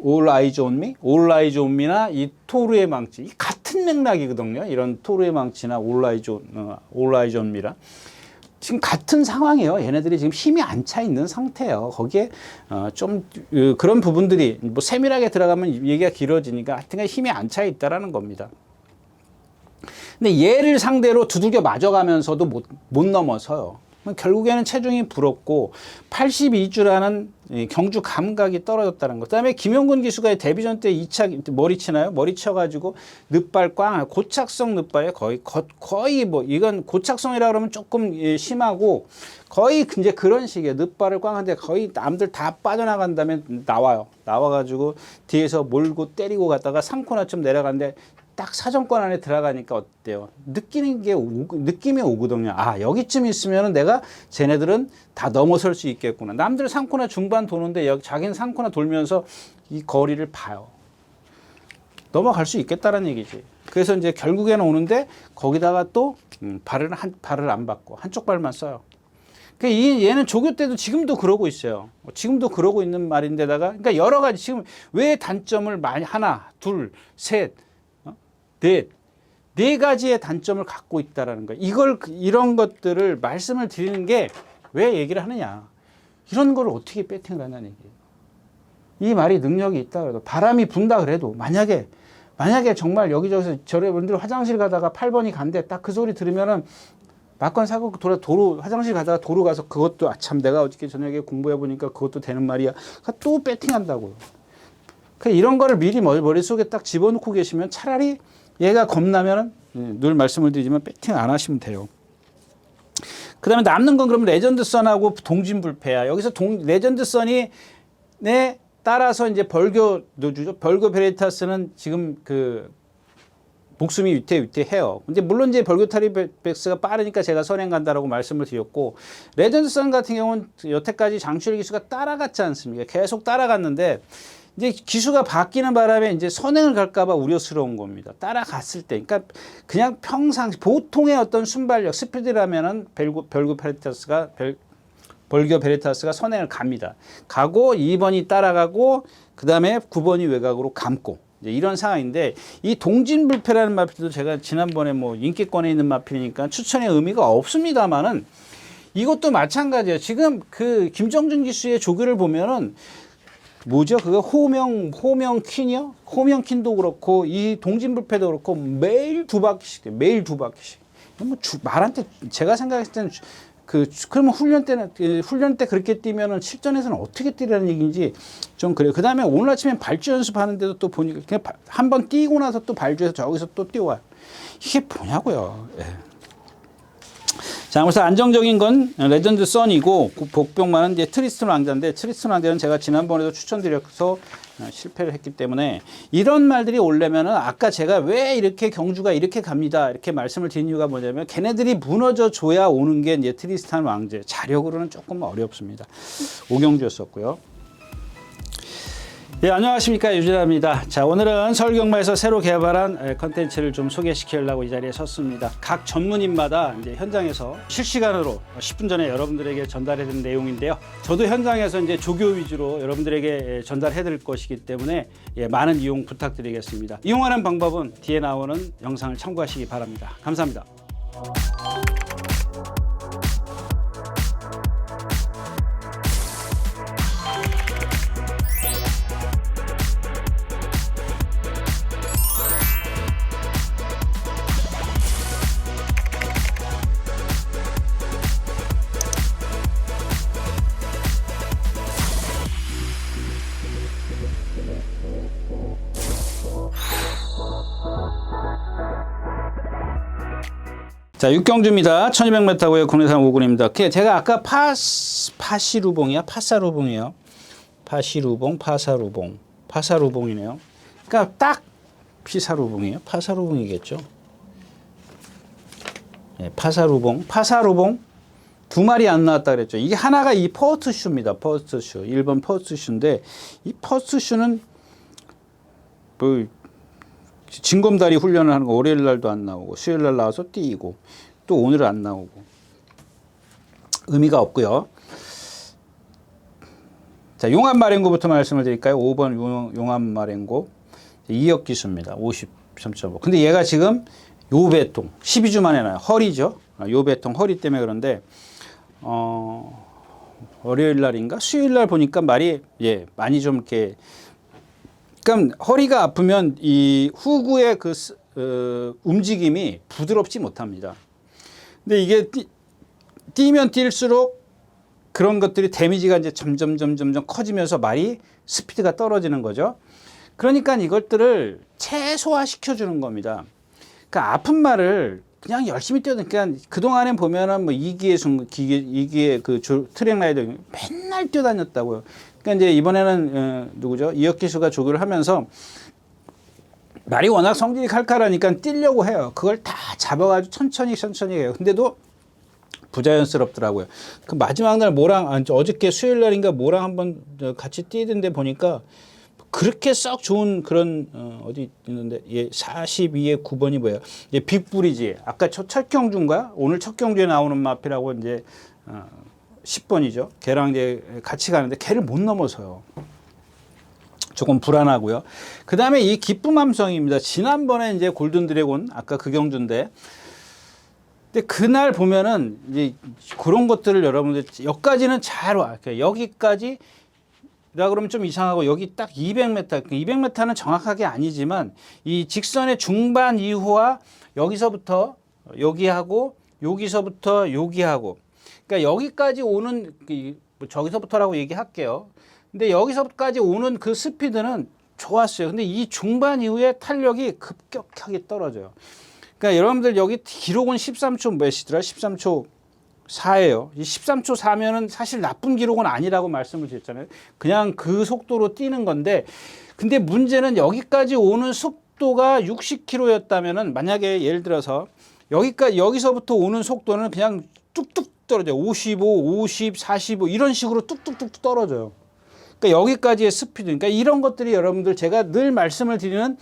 A: All Eyes on Me? All Eyes on Me나 이 토르의 망치. 같은 맥락이거든요. 이런 토르의 망치나 All Eyes on Me랑. 지금 같은 상황이에요. 얘네들이 지금 힘이 안 차 있는 상태예요. 거기에 좀 그런 부분들이 세밀하게 들어가면 얘기가 길어지니까 하여튼 힘이 안 차 있다라는 겁니다. 근데 얘를 상대로 두들겨 맞아가면서도 못 넘어서요. 결국에는 체중이 불었고 82주라는 경주 감각이 떨어졌다는 것. 그다음에 김용근 기수가 데뷔전 때 2차 머리 치나요? 머리 쳐가지고 늑발 꽝 고착성 늑발이에요. 거의 이건 고착성이라 그러면 조금 심하고 거의 이제 그런 식이에요. 늑발을 꽝한데 거의 남들 다 빠져나간 다음에 나와가지고 뒤에서 몰고 때리고 갔다가 3코너쯤 내려가는데 딱 사정권 안에 들어가니까 어때요? 느낌이 오거든요. 여기쯤 있으면 내가 쟤네들은 다 넘어설 수 있겠구나. 남들 3코너 중반 도는데 자기는 3코너 돌면서 이 거리를 봐요. 넘어갈 수 있겠다는 얘기지. 그래서 이제 결국에는 오는데 거기다가 또 발을 안 받고 한쪽 발만 써요. 얘는 조교 때도 지금도 그러고 있어요. 지금도 그러고 있는 말인데다가, 그러니까 여러 가지 지금 왜 단점을 많이 하나, 둘, 셋, 넷, 네 가지의 단점을 갖고 있다라는 거예요. 이런 것들을 말씀을 드리는 게 왜 얘기를 하느냐. 이런 걸 어떻게 배팅을 하냐는 얘기예요. 이 말이 능력이 있다 그래도, 바람이 분다 그래도, 만약에 정말 여기저기서 여러분들 화장실 가다가 8번이 간대, 딱 그 소리 들으면은 막건 사고 도로 화장실 가다가 도로 가서 그것도 참 내가 어저께 저녁에 공부해 보니까 그것도 되는 말이야. 또 배팅한다고요. 이런 거를 미리 머릿속에 딱 집어넣고 계시면 차라리 얘가 겁나면은, 늘 말씀을 드리지만 배팅 안 하시면 돼요. 그 다음에 남는 건 그러면 레전드 선하고 동진불패야. 여기서 레전드 선이 따라서 이제 벌교 노주죠. 벌교 베리타스는 지금 목숨이 위태위태해요. 근데 물론 이제 벌교 타리백스가 빠르니까 제가 선행 간다라고 말씀을 드렸고, 레전드 선 같은 경우는 여태까지 장출의 기수가 따라갔지 않습니까? 계속 따라갔는데 이제 기수가 바뀌는 바람에 이제 선행을 갈까봐 우려스러운 겁니다. 따라갔을 때, 그러니까 그냥 보통의 어떤 순발력, 스피드라면은 벌교 베리타스가 선행을 갑니다. 가고 2번이 따라가고 그 다음에 9번이 외곽으로 감고, 이제 이런 상황인데, 이 동진불패라는 마필도 제가 지난번에 인기권에 있는 마필이니까 추천의 의미가 없습니다만은 이것도 마찬가지예요. 지금 김정준 기수의 조교를 보면은 그거 호명 퀸이요? 호명 퀸도 그렇고 이 동진불패도 그렇고 매일 2바퀴씩 돼요. 매일 2바퀴씩. 말한테 제가 생각했을 때는 그러면 훈련 때 그렇게 뛰면은 실전에서는 어떻게 뛰라는 얘기인지 좀 그래요. 그 다음에 오늘 아침에 발주 연습하는데도 또 보니까 그냥 한번 뛰고 나서 또 발주해서 저기서 또 뛰어와요. 이게 뭐냐고요. 예. 자, 그래서 안정적인 건 레전드 선이고, 복병만은 이제 트리스톤 왕자인데, 트리스톤 왕자는 제가 지난번에도 추천드려서 실패를 했기 때문에 이런 말들이 오려면은 아까 제가 왜 이렇게 경주가 이렇게 갑니다 이렇게 말씀을 드린 이유가 뭐냐면, 걔네들이 무너져 줘야 오는 게 이제 트리스탄 왕제. 자력으로는 조금 어렵습니다. 오경주였었고요. 네, 안녕하십니까, 유진아입니다. 자, 오늘은 서울경마에서 새로 개발한 컨텐츠를 좀 소개시키려고 이 자리에 섰습니다. 각 전문인마다 이제 현장에서 실시간으로 10분 전에 여러분들에게 전달해드린 내용인데요. 저도 현장에서 이제 조교 위주로 여러분들에게 전달해드릴 것이기 때문에 많은 이용 부탁드리겠습니다. 이용하는 방법은 뒤에 나오는 영상을 참고하시기 바랍니다. 감사합니다. 자, 육경주입니다. 1200m고요. 국내산 5군입니다. 제가 아까 파시루봉이야? 파사루봉이에요. 파시루봉, 파사루봉이네요. 그러니까 딱 피사루봉이에요. 파사루봉이겠죠. 네, 파사루봉. 두 마리 안 나왔다 그랬죠. 이게 하나가 이 퍼스트슈입니다. 퍼스트슈. 1번 퍼스트슈인데, 이 퍼스트슈는 징검다리 훈련을 하는 거 월요일 날도 안 나오고, 수요일 날 나와서 뛰고, 또 오늘은 안 나오고. 의미가 없고요. 자, 용암마랭고부터 말씀을 드릴까요? 5번 용암마랭고. 2역 기수입니다. 53.5. 근데 얘가 지금 요배통. 12주 만에 나요. 허리죠. 요배통 허리 때문에 그런데, 월요일 날인가? 수요일 날 보니까 말이, 많이 좀 이렇게, 그러니까 허리가 아프면 이 후구의 움직임이 부드럽지 못합니다. 근데 이게 뛰면 뛸수록 그런 것들이 데미지가 이제 점점 커지면서 말이 스피드가 떨어지는 거죠. 그러니까 이것들을 최소화시켜 주는 겁니다. 그러니까 아픈 말을 그냥 열심히 뛰어도, 그러니까 그동안에 보면은 이기의 트랙 라이더 맨날 뛰어다녔다고요. 그러니까 이제 이번에는 누구죠? 이혁 기수가 조교를 하면서 말이 워낙 성질이 칼칼하니까 뛰려고 해요. 그걸 다 잡아가지고 천천히 해요. 근데도 부자연스럽더라고요. 그 마지막 날 어저께 수요일 날인가 뭐랑 한번 같이 뛰던데 보니까 그렇게 썩 좋은 그런 어디 있는데 42에 9번이 뭐예요? 이제 빅브리지. 아까 첫 경주인가? 오늘 첫 경주에 나오는 마피라고 이제 10번이죠. 걔랑 이제 같이 가는데 걔를 못 넘어서요. 조금 불안하고요. 그 다음에 이 기쁨 함성입니다. 지난번에 이제 골든 드래곤, 아까 그 경주인데, 근데 그날 보면은 이제 그런 것들을 여러분들, 여기까지는 잘 와. 그러니까 여기까지, 라 그러면 좀 이상하고, 여기 딱 200m, 200m는 정확하게 아니지만, 이 직선의 중반 이후와 여기서부터 여기하고, 여기서부터 여기하고, 그러니까 여기까지 오는, 저기서부터라고 얘기할게요. 근데 여기서까지 오는 그 스피드는 좋았어요. 근데 이 중반 이후에 탄력이 급격하게 떨어져요. 그러니까 여러분들 여기 기록은 13초 몇이더라? 13초 4예요. 이 13초 4면은 사실 나쁜 기록은 아니라고 말씀을 드렸잖아요. 그냥 그 속도로 뛰는 건데, 근데 문제는 여기까지 오는 속도가 60km였다면은, 만약에 예를 들어서 여기서부터 오는 속도는 그냥 뚝뚝 떨어져요. 55, 50, 45 이런 식으로 뚝뚝뚝 떨어져요. 그러니까 여기까지의 스피드, 그러니까 이런 것들이 여러분들 제가 늘 말씀을 드리는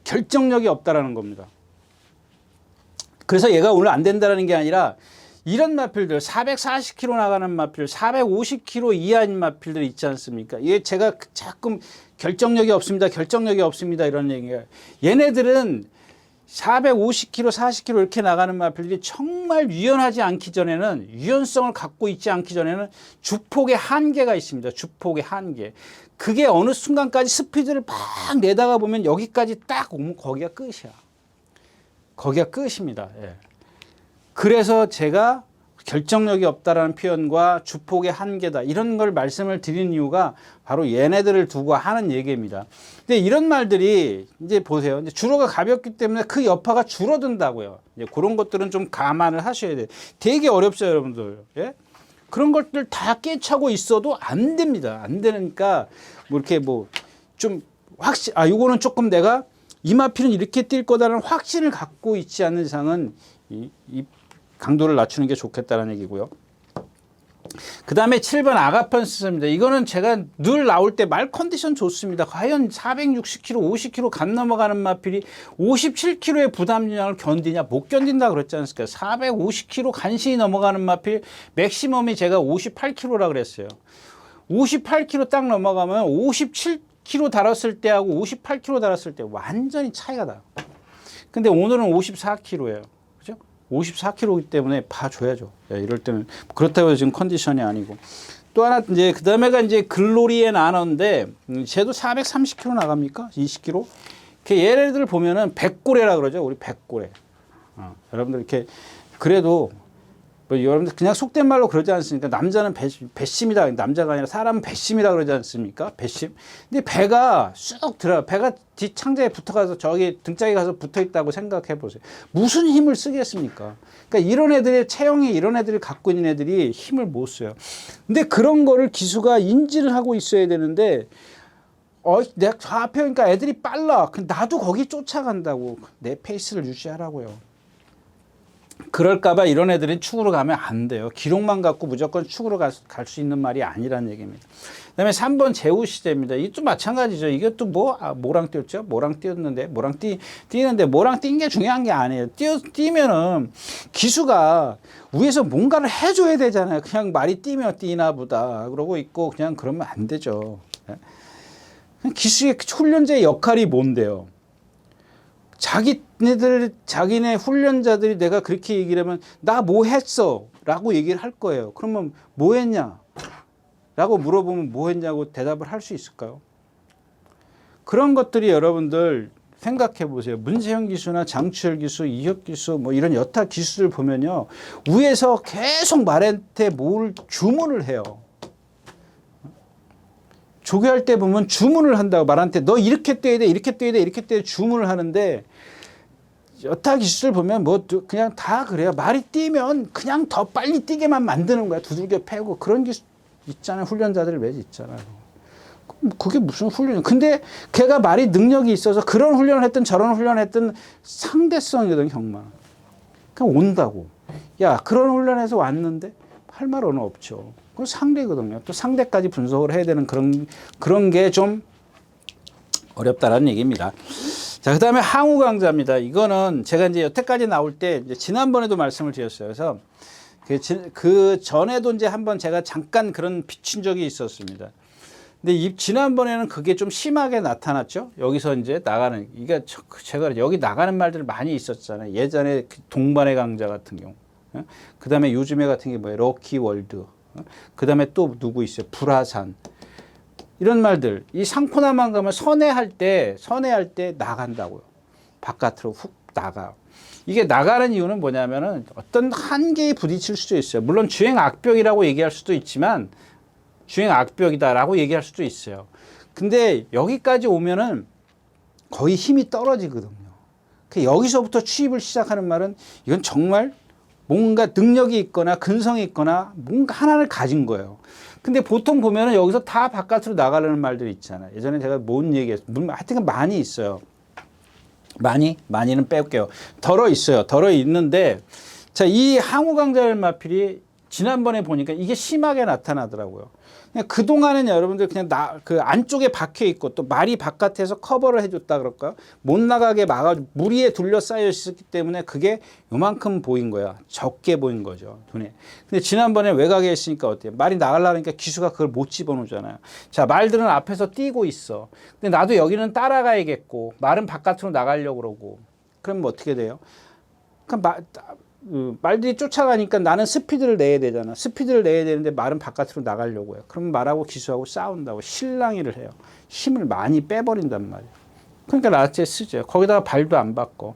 A: 결정력이 없다라는 겁니다. 그래서 얘가 오늘 안 된다라는 게 아니라, 이런 마필들 440km 나가는 마필, 450km 이하인 마필들 있지 않습니까? 이게 제가 자꾸 결정력이 없습니다, 결정력이 없습니다 이런 얘기가, 얘네들은 450km, 40km 이렇게 나가는 마필들이 정말 유연하지 않기 전에는, 유연성을 갖고 있지 않기 전에는 주폭의 한계가 있습니다. 주폭의 한계. 그게 어느 순간까지 스피드를 막 내다가 보면 여기까지 딱 오면 거기가 끝이야. 거기가 끝입니다. 예. 그래서 제가 결정력이 없다라는 표현과 주폭의 한계다 이런 걸 말씀을 드린 이유가 바로 얘네들을 두고 하는 얘기입니다. 근데 이런 말들이 이제 보세요. 이제 주로가 가볍기 때문에 그 여파가 줄어든다고요. 이제 그런 것들은 좀 감안을 하셔야 돼요. 되게 어렵죠, 여러분들. 예? 그런 것들 다 깨차고 있어도 안 됩니다. 안 되니까 뭐 이렇게 뭐 좀 요거는 조금 내가 이 마필은 이렇게 뛸 거다라는 확신을 갖고 있지 않는 이상은 이 강도를 낮추는 게 좋겠다는 얘기고요. 그 다음에 7번 아가펀스입니다. 이거는 제가 늘 나올 때 말 컨디션 좋습니다. 과연 460km, 50km 간 넘어가는 마필이 57km의 부담 영향을 견디냐? 못 견딘다 그랬지 않습니까? 450km 간신히 넘어가는 마필, 맥시멈이 제가 58km라 그랬어요. 58km 딱 넘어가면 57km 달았을 때하고 58km 달았을 때 완전히 차이가 나요. 근데 오늘은 54km예요. 54km이기 때문에 봐줘야죠. 이럴 때는. 그렇다고 해서 지금 컨디션이 아니고. 또 하나, 이제, 그 다음에가 이제 글로리의 나너인데, 쟤도 430km 나갑니까? 20km? 얘네들 보면은 백고래라 그러죠. 우리 백고래. 여러분들 이렇게, 그래도, 뭐 여러분들 그냥 속된 말로 그러지 않습니까? 남자는 배심이다. 남자가 아니라 사람은 배심이다 그러지 않습니까? 배심. 근데 배가 쑥 들어가. 배가 뒷창자에 붙어가서 저기 등짝에 가서 붙어 있다고 생각해 보세요. 무슨 힘을 쓰겠습니까? 그러니까 이런 애들의 체형이 이런 애들이 갖고 있는 애들이 힘을 못 써요. 근데 그런 거를 기수가 인지를 하고 있어야 되는데, 내가 저 앞에 오니까 애들이 빨라. 나도 거기 쫓아간다고. 내 페이스를 유지하라고요. 그럴까봐 이런 애들은 축으로 가면 안 돼요. 기록만 갖고 무조건 축으로 갈 수 있는 말이 아니라는 얘기입니다. 그 다음에 3번 제우시대입니다. 이것도 마찬가지죠. 이것도 뭐랑 뛰었죠? 뭐랑 뛰었는데, 뛰는데 뭐랑 뛴 게 중요한 게 아니에요. 뛰면은 기수가 위에서 뭔가를 해줘야 되잖아요. 그냥 말이 뛰면 뛰나 보다. 그러고 있고 그냥 그러면 안 되죠. 기수의 훈련자의 역할이 뭔데요? 자기네 훈련자들이 내가 그렇게 얘기를 하면 나 뭐 했어? 라고 얘기를 할 거예요. 그러면 뭐 했냐? 라고 물어보면 뭐 했냐고 대답을 할 수 있을까요? 그런 것들이 여러분들 생각해 보세요. 문세영 기수나 장추열 기수, 이혁 기수 뭐 이런 여타 기수들 보면요. 위에서 계속 말한테 뭘 주문을 해요. 조교할 때 보면 주문을 한다고 말한테 너 이렇게 뛰어야 돼, 이렇게 뛰어야 돼, 이렇게 뛰어야 돼 주문을 하는데 여타 기수들 보면 뭐 그냥 다 그래요. 말이 뛰면 그냥 더 빨리 뛰게만 만드는 거야. 두들겨 패고 그런 기수 있잖아요. 훈련자들 왜 있잖아요. 그게 무슨 훈련이야. 근데 걔가 말이 능력이 있어서 그런 훈련을 했든 저런 훈련을 했든 상대성이거든, 경마. 그냥 온다고. 야, 그런 훈련에서 왔는데 할 말은 없죠. 그건 상대거든요. 또 상대까지 분석을 해야 되는 그런 게 좀 어렵다라는 얘기입니다. 자, 그 다음에 항우 강자입니다. 이거는 제가 이제 여태까지 나올 때 이제 지난번에도 말씀을 드렸어요. 그래서 그 전에도 이제 한번 제가 잠깐 그런 비춘 적이 있었습니다. 근데 지난번에는 그게 좀 심하게 나타났죠. 여기서 이제 나가는, 이게 제가 여기 나가는 말들 많이 있었잖아요. 예전에 동반의 강자 같은 경우. 그 다음에 요즘에 같은 게 뭐예요? 럭키 월드. 그 다음에 또 누구 있어요? 불화산. 이런 말들. 이 상코나만 가면 선회할 때 나간다고요. 바깥으로 훅 나가요. 이게 나가는 이유는 뭐냐면은 어떤 한계에 부딪힐 수도 있어요. 물론 주행 악벽이라고 얘기할 수도 있지만 주행 악벽이다라고 얘기할 수도 있어요. 근데 여기까지 오면은 거의 힘이 떨어지거든요. 여기서부터 추입을 시작하는 말은 이건 정말 뭔가 능력이 있거나 근성이 있거나 뭔가 하나를 가진 거예요. 근데 보통 보면은 여기서 다 바깥으로 나가려는 말들이 있잖아요. 예전에 제가 뭔 얘기했어요. 하여튼 많이 있어요. 많이는 뺄게요. 덜어 있어요. 덜어 있는데, 자, 이 항우강자열 마필이 지난번에 보니까 이게 심하게 나타나더라고요. 그동안은 여러분들 그냥 그 안쪽에 박혀 있고 또 말이 바깥에서 커버를 해줬다 그럴까요? 못 나가게 물 위에 둘러싸여 있었기 때문에 그게 요만큼 보인 거야. 적게 보인 거죠. 눈에. 근데 지난번에 외곽에 있으니까 어때요? 말이 나가려니까 기수가 그걸 못 집어넣잖아요. 자, 말들은 앞에서 뛰고 있어. 근데 나도 여기는 따라가야겠고 말은 바깥으로 나가려고 그러고. 그럼 뭐 어떻게 돼요? 말들이 쫓아가니까 나는 스피드를 내야 되잖아. 스피드를 내야 되는데 말은 바깥으로 나가려고 해요. 그럼 말하고 기수하고 싸운다고 실랑이를 해요. 힘을 많이 빼버린단 말이에요. 그러니까 라체 쓰죠. 거기다가 발도 안 바꿔.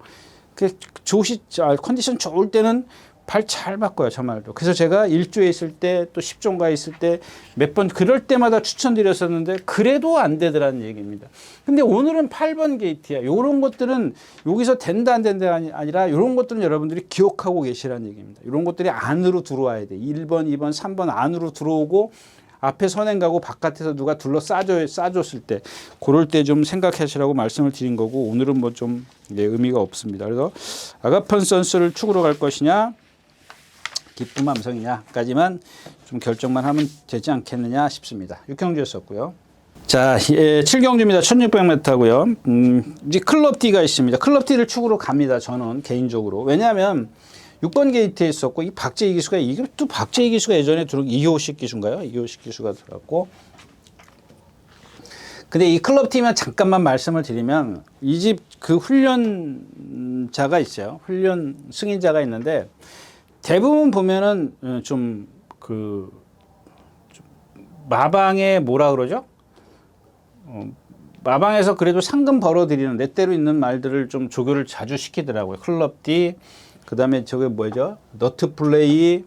A: 컨디션 좋을 때는 발 잘 바꿔요. 저 말도. 그래서 제가 1조에 있을 때 또 10조인가에 있을 때 몇 번 그럴 때마다 추천드렸었는데 그래도 안 되더라는 얘기입니다. 근데 오늘은 8번 게이트야. 요런 것들은 여기서 된다 안 된다 아니라 이런 것들은 여러분들이 기억하고 계시라는 얘기입니다. 이런 것들이 안으로 들어와야 돼. 1번, 2번, 3번 안으로 들어오고 앞에 선행 가고 바깥에서 누가 싸줬을 때 그럴 때 좀 생각하시라고 말씀을 드린 거고 오늘은 뭐 좀 의미가 없습니다. 그래서 아가펀 선수를 축으로 갈 것이냐 기쁨 함성이냐까지만 좀 결정만 하면 되지 않겠느냐 싶습니다. 6경주였었고요. 자, 7경주입니다. 1600m고요. 이제 클럽 D가 있습니다. 클럽 D를 축으로 갑니다. 저는 개인적으로. 왜냐하면 6번 게이트에 있었고 이 박재희 기수가 이게 또 박재희 기수가 예전에 이효식 기수인가요? 이효식 기수가 들어갔고. 근데 이 클럽 D만 잠깐만 말씀을 드리면 이 집 그 훈련자가 있어요. 훈련 승인자가 있는데 대부분 보면은 좀 마방에 뭐라 그러죠? 마방에서 그래도 상금 벌어들이는 내 대로 있는 말들을 좀 조교를 자주 시키더라고요. 클럽 D, 그 다음에 저게 뭐죠? 너트 플레이,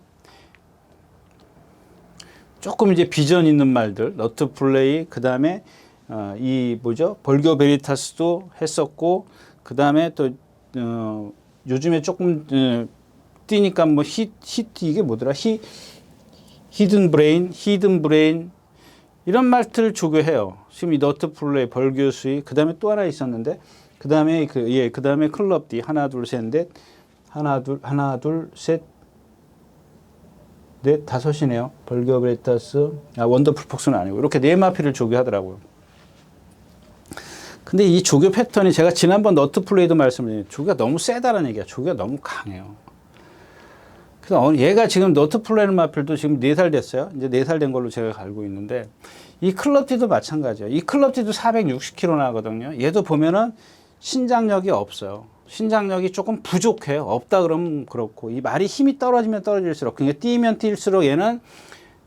A: 조금 이제 비전 있는 말들, 너트 플레이, 그 다음에 이 뭐죠? 벌교 베리타스도 했었고, 그 다음에 또 요즘에 조금 뛰니까 뭐 이게 뭐더라? 히든 브레인 이런 말들을 조교해요. 지금 이 너트 플레이, 벌교 수위, 그 다음에 또 하나 있었는데, 그 다음에 그 다음에 클럽 D 하나 둘 셋 넷, 하나 둘 셋 넷 다섯이네요. 벌교 베리타스, 원더풀 폭스는 아니고 이렇게 네 마피를 조교하더라고요. 근데 이 조교 패턴이 제가 지난번 너트 플레이도 말씀드린 조교가 너무 세다는 얘기야. 조교가 너무 강해요. 그래서 얘가 지금 너트 플레이는 마필도 지금 4살 됐어요. 이제 4살 된 걸로 제가 알고 있는데 이 클럽티도 마찬가지예요. 이 클럽티도 460kg 나거든요. 얘도 보면은 신장력이 없어요. 신장력이 조금 부족해요. 없다 그러면 그렇고 이 말이 힘이 떨어지면 떨어질수록 그러니까 뛰면 뛸수록 얘는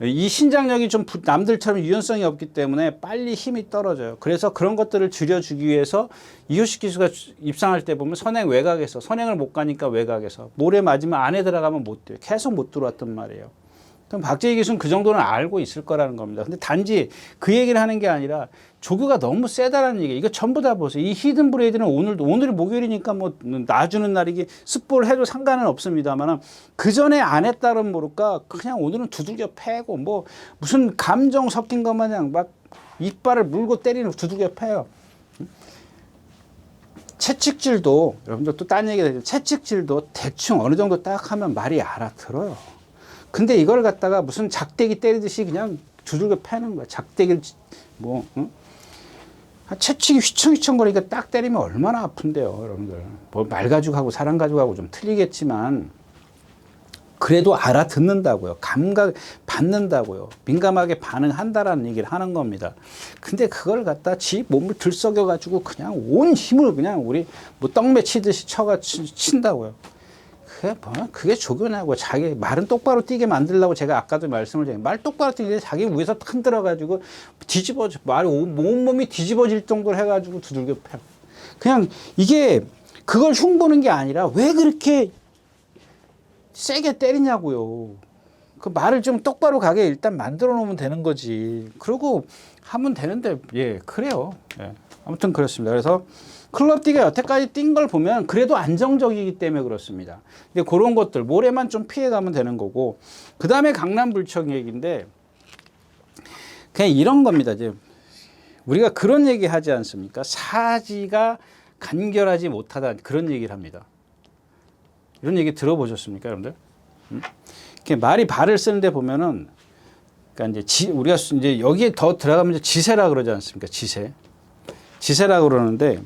A: 이 신장력이 좀 남들처럼 유연성이 없기 때문에 빨리 힘이 떨어져요. 그래서 그런 것들을 줄여주기 위해서 이효식 기수가 입상할 때 보면 선행 외곽에서 선행을 못 가니까 외곽에서 모래 맞으면 안에 들어가면 못 돼요. 계속 못 들어왔단 말이에요. 그럼 박재희 기수는 그 정도는 알고 있을 거라는 겁니다. 근데 단지 그 얘기를 하는 게 아니라 조교가 너무 세다라는 얘기예요. 이거 전부 다 보세요. 이 히든 브레이드는 오늘이 목요일이니까 뭐 놔주는 날이기 스포를 해도 상관은 없습니다만 그 전에 안 했다면 모를까 그냥 오늘은 두들겨 패고 뭐 무슨 감정 섞인 것 마냥 막 이빨을 물고 때리는 두들겨 패요. 채찍질도 여러분들 또 딴 얘기가 되죠. 채찍질도 대충 어느 정도 딱 하면 말이 알아들어요. 근데 이걸 갖다가 무슨 작대기 때리듯이 그냥 두들겨 패는 거야. 작대기를 뭐 채찍이 휘청휘청거리니까 딱 때리면 얼마나 아픈데요, 여러분들. 뭐 말 가지고 하고 사람 가지고 하고 좀 틀리겠지만 그래도 알아듣는다고요. 감각 받는다고요. 민감하게 반응한다라는 얘기를 하는 겁니다. 근데 그걸 갖다 지 몸을 들썩여가지고 그냥 온 힘을 그냥 우리 뭐 떡매 치듯이 친다고요. 그게 조교냐고. 자기 말은 똑바로 뛰게 만들려고 제가 아까도 말씀을 드렸는데 말 똑바로 뛰는데 자기 위에서 흔들어가지고 뒤집어져. 말 온몸이 뒤집어질 정도로 해가지고 두들겨 패. 그냥 이게 그걸 흉보는 게 아니라 왜 그렇게 세게 때리냐고요. 그 말을 좀 똑바로 가게 일단 만들어 놓으면 되는 거지. 그러고 하면 되는데, 예, 그래요. 예. 아무튼 그렇습니다. 그래서 클럽 뛰가 여태까지 뛴 걸 보면 그래도 안정적이기 때문에 그렇습니다. 근데 그런 것들, 모래만 좀 피해가면 되는 거고, 그 다음에 강남불청 얘기인데, 그냥 이런 겁니다. 이제 우리가 그런 얘기 하지 않습니까? 사지가 간결하지 못하다. 그런 얘기를 합니다. 이런 얘기 들어보셨습니까, 여러분들? 이렇게 말이 발을 쓰는데 보면은, 그러니까 이제 우리가 이제 여기에 더 들어가면 이제 지세라 그러지 않습니까? 지세라 그러는데,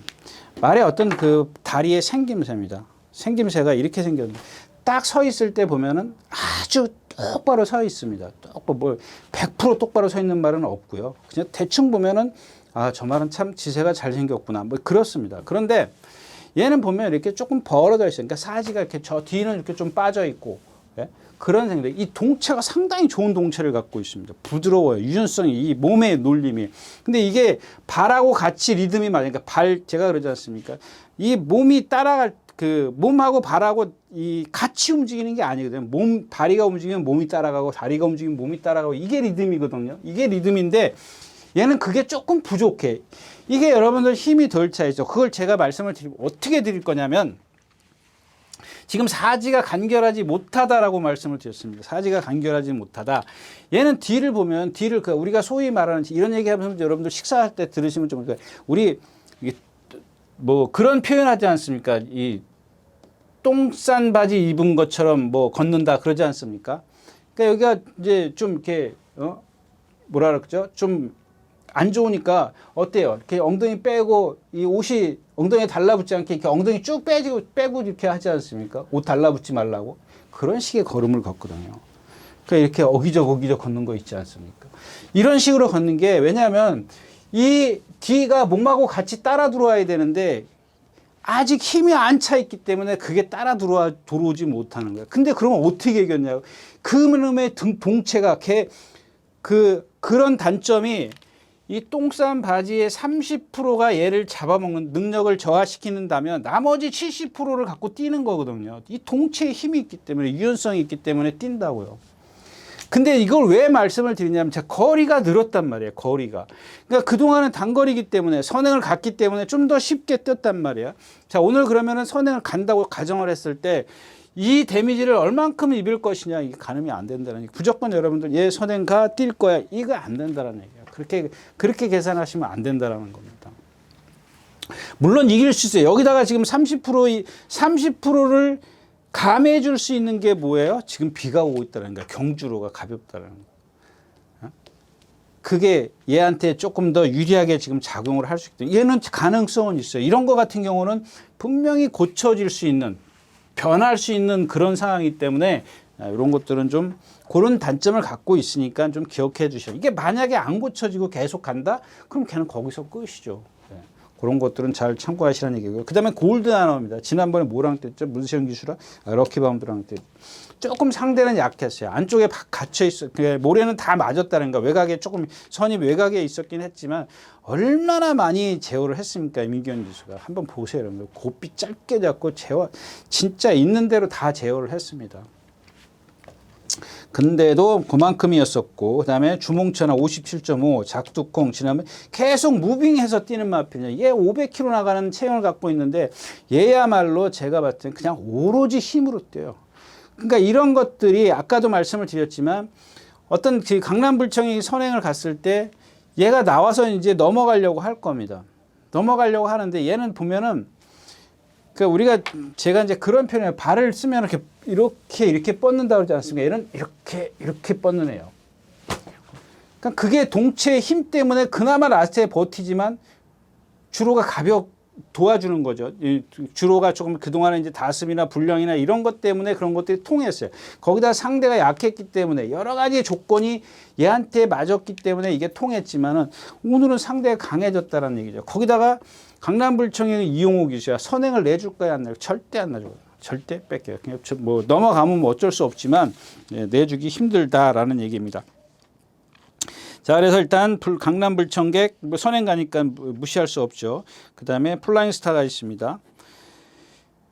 A: 말의 어떤 그 다리의 생김새입니다. 생김새가 이렇게 생겼는데, 딱 서 있을 때 보면은 아주 똑바로 서 있습니다. 뭐 100% 똑바로 서 있는 말은 없고요. 그냥 대충 보면은, 아, 저 말은 참 지세가 잘생겼구나. 뭐 그렇습니다. 그런데, 얘는 보면 이렇게 조금 벌어져 있어요. 그러니까 사지가 이렇게 저 뒤는 이렇게 좀 빠져 있고, 예? 그런 생각. 이 동체가 상당히 좋은 동체를 갖고 있습니다. 부드러워요. 유연성이, 이 몸의 놀림이. 근데 이게 발하고 같이 리듬이 맞으니까 제가 그러지 않습니까? 이 몸이 따라갈, 몸하고 발하고 같이 움직이는 게 아니거든요. 다리가 움직이면 몸이 따라가고, 다리가 움직이면 몸이 따라가고, 이게 리듬이거든요. 이게 리듬인데, 얘는 그게 조금 부족해. 이게 여러분들 힘이 덜 차 있죠. 그걸 제가 말씀을 어떻게 드릴 거냐면, 지금 사지가 간결하지 못하다라고 말씀을 드렸습니다. 사지가 간결하지 못하다. 얘는 뒤를 보면, 우리가 소위 말하는, 이런 얘기 하면서 여러분들 식사할 때 들으시면 좀, 우리, 뭐, 그런 표현하지 않습니까? 이, 똥 싼 바지 입은 것처럼 뭐, 걷는다, 그러지 않습니까? 그러니까 여기가 이제 좀 이렇게, 뭐라 그러죠? 좀, 안 좋으니까 어때요? 이렇게 엉덩이 빼고 이 옷이 엉덩이에 달라붙지 않게 이렇게 엉덩이 쭉 빼고 이렇게 하지 않습니까? 옷 달라붙지 말라고. 그런 식의 걸음을 걷거든요. 그러니까 이렇게 어기적 걷는 거 있지 않습니까? 이런 식으로 걷는 게 왜냐하면 이 뒤가 몸하고 같이 따라 들어와야 되는데 아직 힘이 안 차 있기 때문에 그게 따라 들어오지 못하는 거예요. 근데 그러면 어떻게 이겼냐고. 그놈의 동체가 그런 단점이 이 똥싼 바지의 30%가 얘를 잡아먹는 능력을 저하시키는다면 나머지 70%를 갖고 뛰는 거거든요. 이 동체에 힘이 있기 때문에, 유연성이 있기 때문에 뛴다고요. 근데 이걸 왜 말씀을 드리냐면 제가 거리가 늘었단 말이에요. 거리가. 그러니까 그동안은 단거리이기 때문에 선행을 갔기 때문에 좀 더 쉽게 뛰었단 말이에요. 자, 오늘 그러면은 선행을 간다고 가정을 했을 때 이 데미지를 얼만큼 입을 것이냐, 이게 가늠이 안 된다는 얘기. 무조건 여러분들 얘 선행 뛸 거야. 이거 안 된다는 얘기예요. 그렇게 계산하시면 안 된다라는 겁니다. 물론 이길 수 있어요. 여기다가 지금 30%를 감해해 줄 수 있는 게 뭐예요? 지금 비가 오고 있다는 거야. 경주로가 가볍다는 거. 그게 얘한테 조금 더 유리하게 지금 작용을 할 수 있기 때문에 얘는 가능성은 있어요. 이런 거 같은 경우는 분명히 고쳐질 수 있는, 변할 수 있는 그런 상황이기 때문에 이런 것들은 좀 그런 단점을 갖고 있으니까 좀 기억해 주셔요. 이게 만약에 안 고쳐지고 계속 간다? 그럼 걔는 거기서 끝이죠. 네. 그런 것들은 잘 참고하시라는 얘기고요. 그 다음에 골드 나노입니다. 지난번에 뭐랑 뗐죠? 문세영 기수랑 럭키바운드랑 뗐죠. 조금 상대는 약했어요. 안쪽에 갇혀 있어. 모래는 다 맞았다는 거. 외곽에 조금 선이 외곽에 있었긴 했지만 얼마나 많이 제어를 했습니까? 민기현 기수가. 한번 보세요. 여러분들. 고삐 짧게 잡고 진짜 있는 대로 다 제어를 했습니다. 근데도 그만큼이었었고, 그 다음에 주몽천하 57.5, 작두콩 지나면 계속 무빙해서 뛰는 마필이냐. 얘 500km 나가는 체형을 갖고 있는데 얘야말로 제가 봤을 때 그냥 오로지 힘으로 뛰어요. 그러니까 이런 것들이 아까도 말씀을 드렸지만 어떤 그 강남불청이 선행을 갔을 때 얘가 나와서 이제 넘어가려고 할 겁니다. 넘어가려고 하는데 얘는 보면은 그러니까 제가 이제 그런 표현이에요. 발을 쓰면 이렇게 뻗는다 그러지 않습니까? 얘는 이렇게 뻗는 애요. 그러니까 그게 동체의 힘 때문에 그나마 라스트에 버티지만 주로가 도와주는 거죠. 주로가 조금 그동안에 이제 다습이나 불량이나 이런 것 때문에 그런 것들이 통했어요. 거기다 상대가 약했기 때문에 여러 가지 조건이 얘한테 맞았기 때문에 이게 통했지만은 오늘은 상대가 강해졌다는 얘기죠. 거기다가 강남불청의 이용호 기수야. 선행을 내줄 거야, 안 내줄 거야? 절대 안 내줄 거야. 절대 뺏겨요. 그냥 뭐 넘어가면 뭐 어쩔 수 없지만 내주기 힘들다라는 얘기입니다. 자, 그래서 일단 강남불청객 뭐 선행 가니까 무시할 수 없죠. 그 다음에 플라잉스타가 있습니다.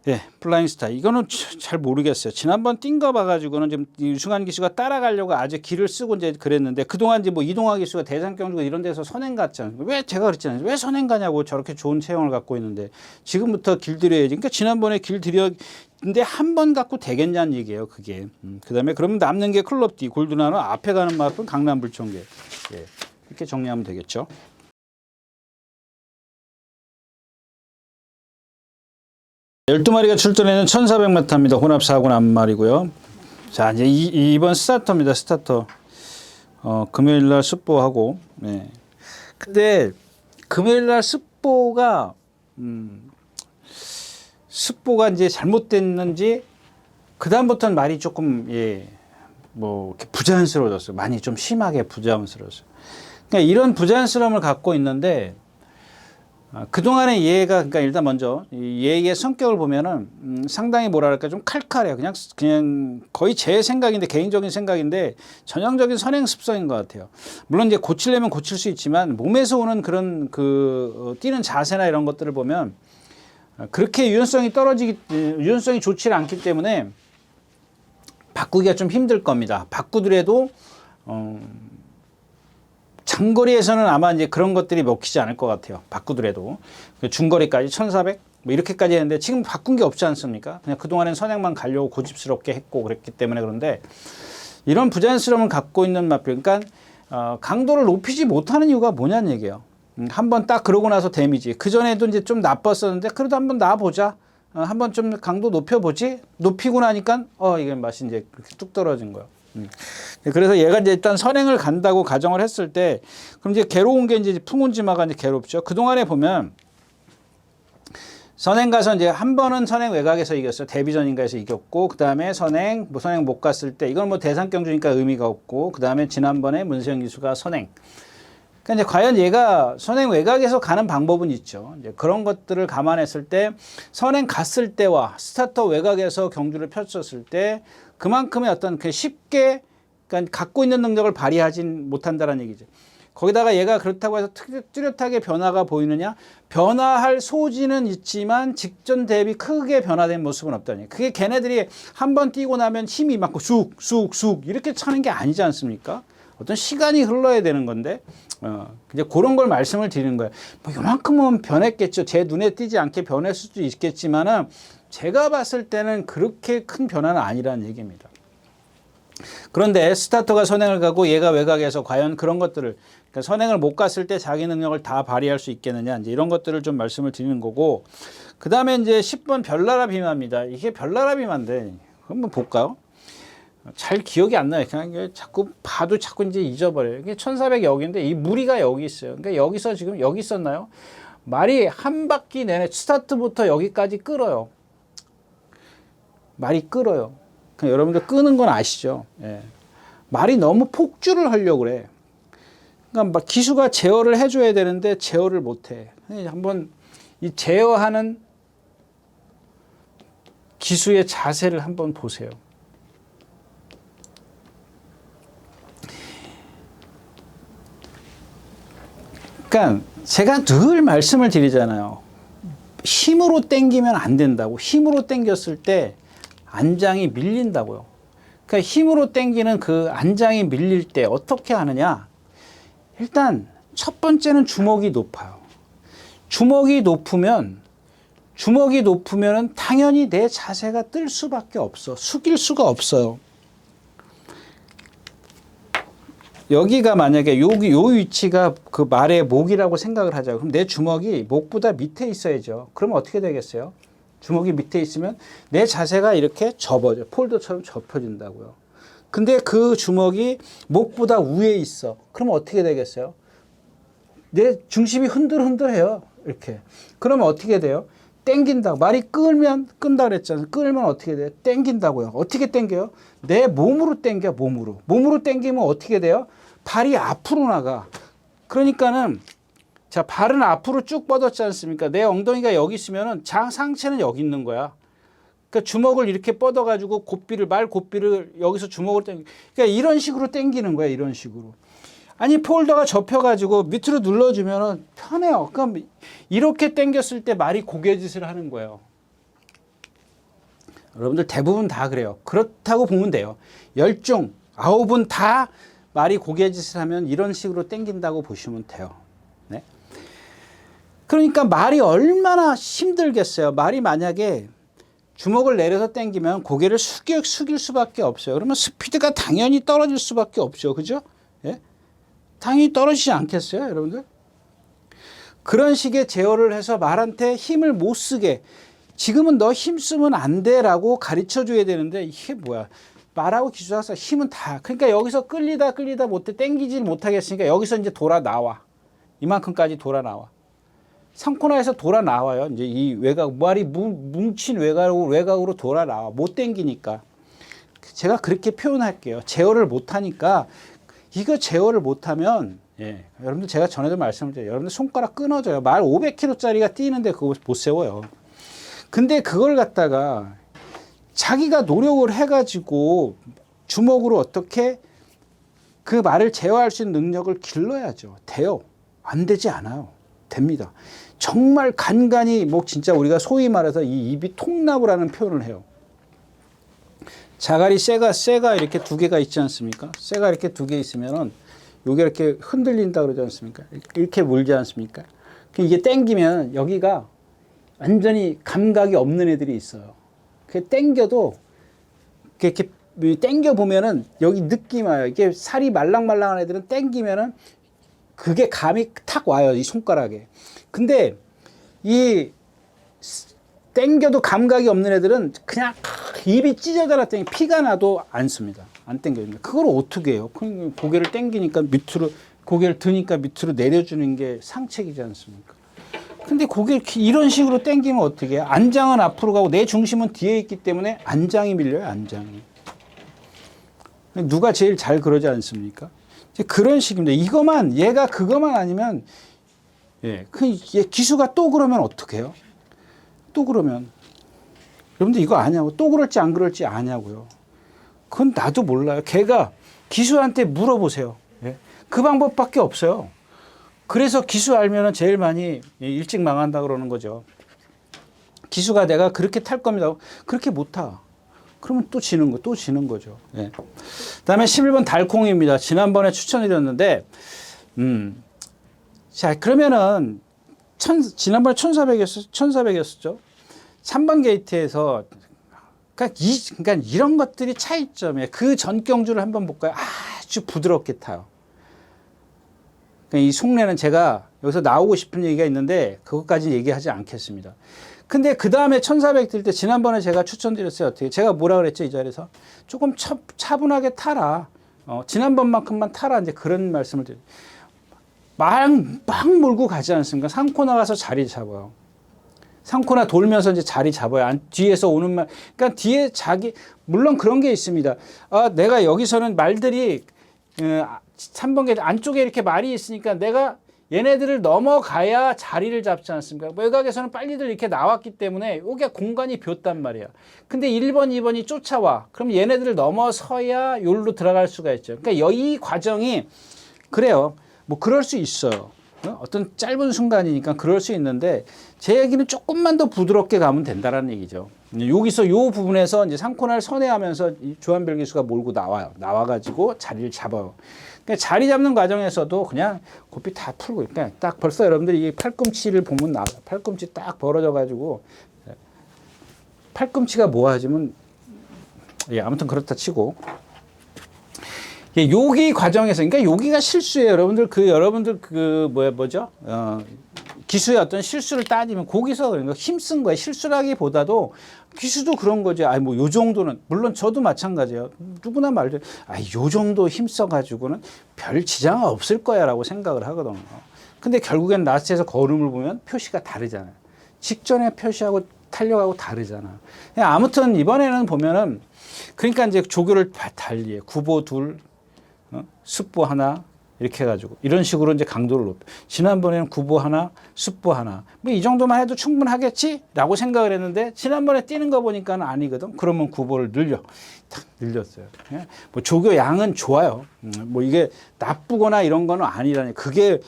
A: 예, 플라잉스타. 이거는 잘 모르겠어요. 지난번 뛴 거 봐가지고는 지금 유승환 기수가 따라가려고 아주 길을 쓰고 이제 그랬는데 그동안 이제 뭐 이동화 기수가 대장경주고 이런 데서 선행 갔잖아요. 왜 제가 그랬잖아요. 왜 선행 가냐고 저렇게 좋은 체형을 갖고 있는데 지금부터 길들여야지. 그러니까 지난번에 길들여 근데 한 번 갖고 되겠냐는 얘기예요. 그게. 그다음에 그러면 남는 게 클럽 D 골드나는 앞에 가는 만큼 강남불청객. 예, 이렇게 정리하면 되겠죠. 12마리가 출전에는 1400m입니다. 혼합 4군 앞말이고요. 자, 이제 이번 스타터입니다. 스타터. 금요일 날 습보하고. 네. 근데 금요일 날 습보가 이제 잘못됐는지 그다음부터는 말이 조금 뭐 이렇게 부자연스러워졌어요. 많이 좀 심하게 부자연스러웠어요. 그러니까 이런 부자연스러움을 갖고 있는데 그동안에 얘가 그러니까 일단 먼저 얘의 성격을 보면은 상당히 뭐랄까 좀 칼칼해요. 그냥 거의 제 생각인데 개인적인 생각인데 전형적인 선행 습성인 것 같아요. 물론 이제 고치려면 고칠 수 있지만 몸에서 오는 그런 뛰는 자세나 이런 것들을 보면 그렇게 유연성이 좋지 않기 때문에 바꾸기가 좀 힘들 겁니다. 바꾸더라도 장거리에서는 아마 이제 그런 것들이 먹히지 않을 것 같아요. 바꾸더라도. 중거리까지 1400? 뭐 이렇게까지 했는데 지금 바꾼 게 없지 않습니까? 그냥 그동안엔 선행만 가려고 고집스럽게 했고 그랬기 때문에 그런데 이런 부자연스러움을 갖고 있는 맛표. 그러니까 강도를 높이지 못하는 이유가 뭐냐는 얘기예요. 한번 딱 그러고 나서 데미지. 그전에도 이제 좀 나빴었는데 그래도 한번 놔보자. 한번 좀 강도 높여보지. 높이고 나니까 이게 맛이 이제 그렇게 뚝 떨어진 거예요. 그래서 얘가 이제 일단 선행을 간다고 가정을 했을 때 그럼 이제 괴로운 게 이제 풍운지마가 이제 괴롭죠. 그동안에 보면 선행 가서 이제 한 번은 선행 외곽에서 이겼어요. 데뷔전인가에서 이겼고 그다음에 선행 못 갔을 때 이건 뭐 대상경주니까 의미가 없고 그다음에 지난번에 문세영 기수가 선행. 그러니까 이제 과연 얘가 선행 외곽에서 가는 방법은 있죠. 이제 그런 것들을 감안했을 때 선행 갔을 때와 스타터 외곽에서 경주를 펼쳤을 때 그만큼의 어떤 쉽게 그러니까 갖고 있는 능력을 발휘하진 못한다는 얘기죠. 거기다가 얘가 그렇다고 해서 뚜렷하게 변화가 보이느냐? 변화할 소지는 있지만 직전 대비 크게 변화된 모습은 없다니. 그게 걔네들이 한번 뛰고 나면 힘이 막 쑥 이렇게 차는 게 아니지 않습니까? 어떤 시간이 흘러야 되는 건데 이제 그런 걸 말씀을 드리는 거예요. 뭐 요만큼은 변했겠죠. 제 눈에 띄지 않게 변할 수도 있겠지만은 제가 봤을 때는 그렇게 큰 변화는 아니라는 얘기입니다. 그런데 스타터가 선행을 가고 얘가 외곽에서 과연 그런 것들을 그러니까 선행을 못 갔을 때 자기 능력을 다 발휘할 수 있겠느냐 이제 이런 것들을 좀 말씀을 드리는 거고 그 다음에 이제 10번 별나라 비마입니다. 이게 별나라 비마인데 한번 볼까요? 잘 기억이 안 나요. 그냥 자꾸 봐도 자꾸 이제 잊어버려요. 이게 1400 여기인데 이 무리가 여기 있어요. 그러니까 여기서 지금 여기 있었나요? 말이 한 바퀴 내내 스타트부터 여기까지 끌어요. 말이 끌어요. 그러니까 여러분들 끄는 건 아시죠? 예. 말이 너무 폭주를 하려고 그래. 그러니까 막 기수가 제어를 해줘야 되는데 제어를 못해. 한번 이 제어하는 기수의 자세를 한번 보세요. 그러니까 제가 늘 말씀을 드리잖아요. 힘으로 당기면 안 된다고. 힘으로 당겼을 때 안장이 밀린다고요. 그러니까 힘으로 당기는 그 안장이 밀릴 때 어떻게 하느냐. 일단 첫 번째는 주먹이 높아요. 주먹이 높으면 당연히 내 자세가 뜰 수밖에 없어. 숙일 수가 없어요. 여기가 만약에 요 위치가 그 말의 목이라고 생각을 하자고. 그럼 내 주먹이 목보다 밑에 있어야죠. 그러면 어떻게 되겠어요? 주먹이 밑에 있으면 내 자세가 이렇게 접어져. 폴더처럼 접혀진다고요. 근데 그 주먹이 목보다 위에 있어. 그러면 어떻게 되겠어요? 내 중심이 흔들흔들해요. 이렇게. 그러면 어떻게 돼요? 땡긴다고. 말이 끌면 끈다 그랬잖아요. 끌면 어떻게 돼요? 땡긴다고요. 어떻게 땡겨요? 내 몸으로 땡겨, 몸으로. 몸으로 땡기면 어떻게 돼요? 발이 앞으로 나가. 그러니까는 자, 발은 앞으로 쭉 뻗었지 않습니까? 내 엉덩이가 여기 있으면은 상체는 여기 있는 거야. 그러니까 주먹을 이렇게 뻗어가지고 말 고삐를 여기서 주먹을 그러니까 이런 식으로 당기는 거야, 이런 식으로. 아니, 폴더가 접혀가지고 밑으로 눌러주면은 편해요. 그럼 이렇게 당겼을 때 말이 고개짓을 하는 거예요. 여러분들 대부분 다 그래요. 그렇다고 보면 돼요. 10중, 9분 다 말이 고개짓을 하면 이런 식으로 당긴다고 보시면 돼요. 네? 그러니까 말이 얼마나 힘들겠어요. 말이 만약에 주먹을 내려서 당기면 고개를 숙일 수밖에 없어요. 그러면 스피드가 당연히 떨어질 수밖에 없죠. 그죠? 예? 당연히 떨어지지 않겠어요, 여러분들? 그런 식의 제어를 해서 말한테 힘을 못 쓰게, 지금은 너 힘 쓰면 안 돼라고 가르쳐 줘야 되는데, 이게 뭐야. 말하고 기술학사 힘은 다, 그러니까 여기서 끌리다 못해 당기질 못하겠으니까 여기서 이제 돌아 나와. 이만큼까지 돌아 나와. 상코나에서 돌아 나와요. 이제 이 말이 뭉친 외곽으로 돌아 나와. 못 당기니까. 제가 그렇게 표현할게요. 제어를 못 하니까, 이거 제어를 못 하면, 예. 여러분들 제가 전에도 말씀드렸죠. 여러분들 손가락 끊어져요. 말 500kg짜리가 뛰는데 그거 못 세워요. 근데 그걸 갖다가 자기가 노력을 해가지고 주먹으로 어떻게 그 말을 제어할 수 있는 능력을 길러야죠. 돼요. 안 되지 않아요. 됩니다. 정말 간간히 진짜 우리가 소위 말해서 이 입이 통나무라는 표현을 해요. 자갈이 쇠가 이렇게 두 개가 있지 않습니까? 쇠가 이렇게 두 개 있으면은 요게 이렇게 흔들린다 그러지 않습니까? 이렇게 물지 않습니까? 이게 땡기면 여기가 완전히 감각이 없는 애들이 있어요. 그 땡겨도 이렇게 땡겨 보면은 여기 느낌 와요. 이게 살이 말랑말랑한 애들은 땡기면은 그게 감이 탁 와요, 이 손가락에. 근데 이 땡겨도 감각이 없는 애들은 그냥 입이 찢어져라 피가 나도 안 씁니다. 안 땡겨집니다. 그걸 어떻게 해요? 고개를 땡기니까 밑으로, 고개를 드니까 밑으로 내려주는 게 상책이지 않습니까? 근데 고개를 이런 식으로 땡기면 어떻게 해요? 안장은 앞으로 가고 내 중심은 뒤에 있기 때문에 안장이 밀려요, 안장이. 누가 제일 잘 그러지 않습니까? 그런 식입니다. 얘가 그거만 아니면, 예, 기수가 또 그러면 어떻게 해요? 또 그러면. 여러분들 이거 아냐고. 또 그럴지 안 그럴지 아냐고요. 그건 나도 몰라요. 걔가 기수한테 물어보세요. 예? 그 방법밖에 없어요. 그래서 기수 알면은 제일 많이 일찍 망한다 그러는 거죠. 기수가 내가 그렇게 탈 겁니다. 그렇게 못 타. 그러면 또 지는 거죠. 예. 그다음에 11번 달콩입니다. 지난번에 추천드렸는데, 자, 그러면은, 지난번에 1400이었죠? 3번 게이트에서, 그러니까 이런 것들이 차이점이에요. 그 전 경주를 한번 볼까요? 아주 부드럽게 타요. 그러니까 이 속내는 제가 여기서 나오고 싶은 얘기가 있는데, 그것까지 얘기하지 않겠습니다. 근데 그 다음에 1400 뛸 때 지난번에 제가 추천드렸어요. 어떻게? 제가 뭐라 그랬죠? 이 자리에서? 조금 차분하게 타라. 지난번만큼만 타라. 이제 그런 말씀을 드려요. 막 몰고 가지 않습니까? 상코나 가서 자리 잡아요. 상코나 돌면서 이제 자리 잡아요. 뒤에서 오는 말. 그러니까 뒤에 물론 그런 게 있습니다. 내가 여기서는 말들이, 3번 게이트 안쪽에 이렇게 말이 있으니까 내가 얘네들을 넘어가야 자리를 잡지 않습니까? 외곽에서는 빨리들 이렇게 나왔기 때문에 여기가 공간이 비었단 말이야. 근데 1번, 2번이 쫓아와. 그럼 얘네들을 넘어서야 요로 들어갈 수가 있죠. 그러니까 이 과정이 그래요. 그럴 수 있어요. 어떤 짧은 순간이니까 그럴 수 있는데 제 얘기는 조금만 더 부드럽게 가면 된다라는 얘기죠. 여기서 요 부분에서 이제 상코나를 선회하면서 조한별 기수가 몰고 나와요. 나와가지고 자리를 잡아요. 그러니까 자리 잡는 과정에서도 그냥 고삐 다 풀고, 그러니까 딱 벌써 여러분들이 이 팔꿈치를 보면 나와요. 팔꿈치 딱 벌어져가지고, 팔꿈치가 모아지면, 예, 아무튼 그렇다 치고. 여기 과정에서, 그러니까 여기가 실수예요. 여러분들 기수의 어떤 실수를 따지면 거기서 그러니까 힘쓴 거예요. 실수라기보다도 기수도 그런 거죠. 요 정도는, 물론 저도 마찬가지예요. 누구나 요 정도 힘써가지고는 별 지장 없을 거야 라고 생각을 하거든요. 근데 결국엔 라스트에서 걸음을 보면 표시가 다르잖아요. 직전에 표시하고 탄력하고 다르잖아. 아무튼 이번에는 보면은 그러니까 이제 조교를 달리해. 구보 둘, 습보 하나 이렇게 해가지고 이런 식으로 이제 강도를 높여. 지난번에는 구보 하나, 습보 하나. 뭐 이 정도만 해도 충분하겠지라고 생각을 했는데 지난번에 뛰는 거 보니까는 아니거든. 그러면 구보를 탁 늘렸어요. 예? 뭐 조교 양은 좋아요. 뭐 이게 나쁘거나 이런 거는 아니라니. 그게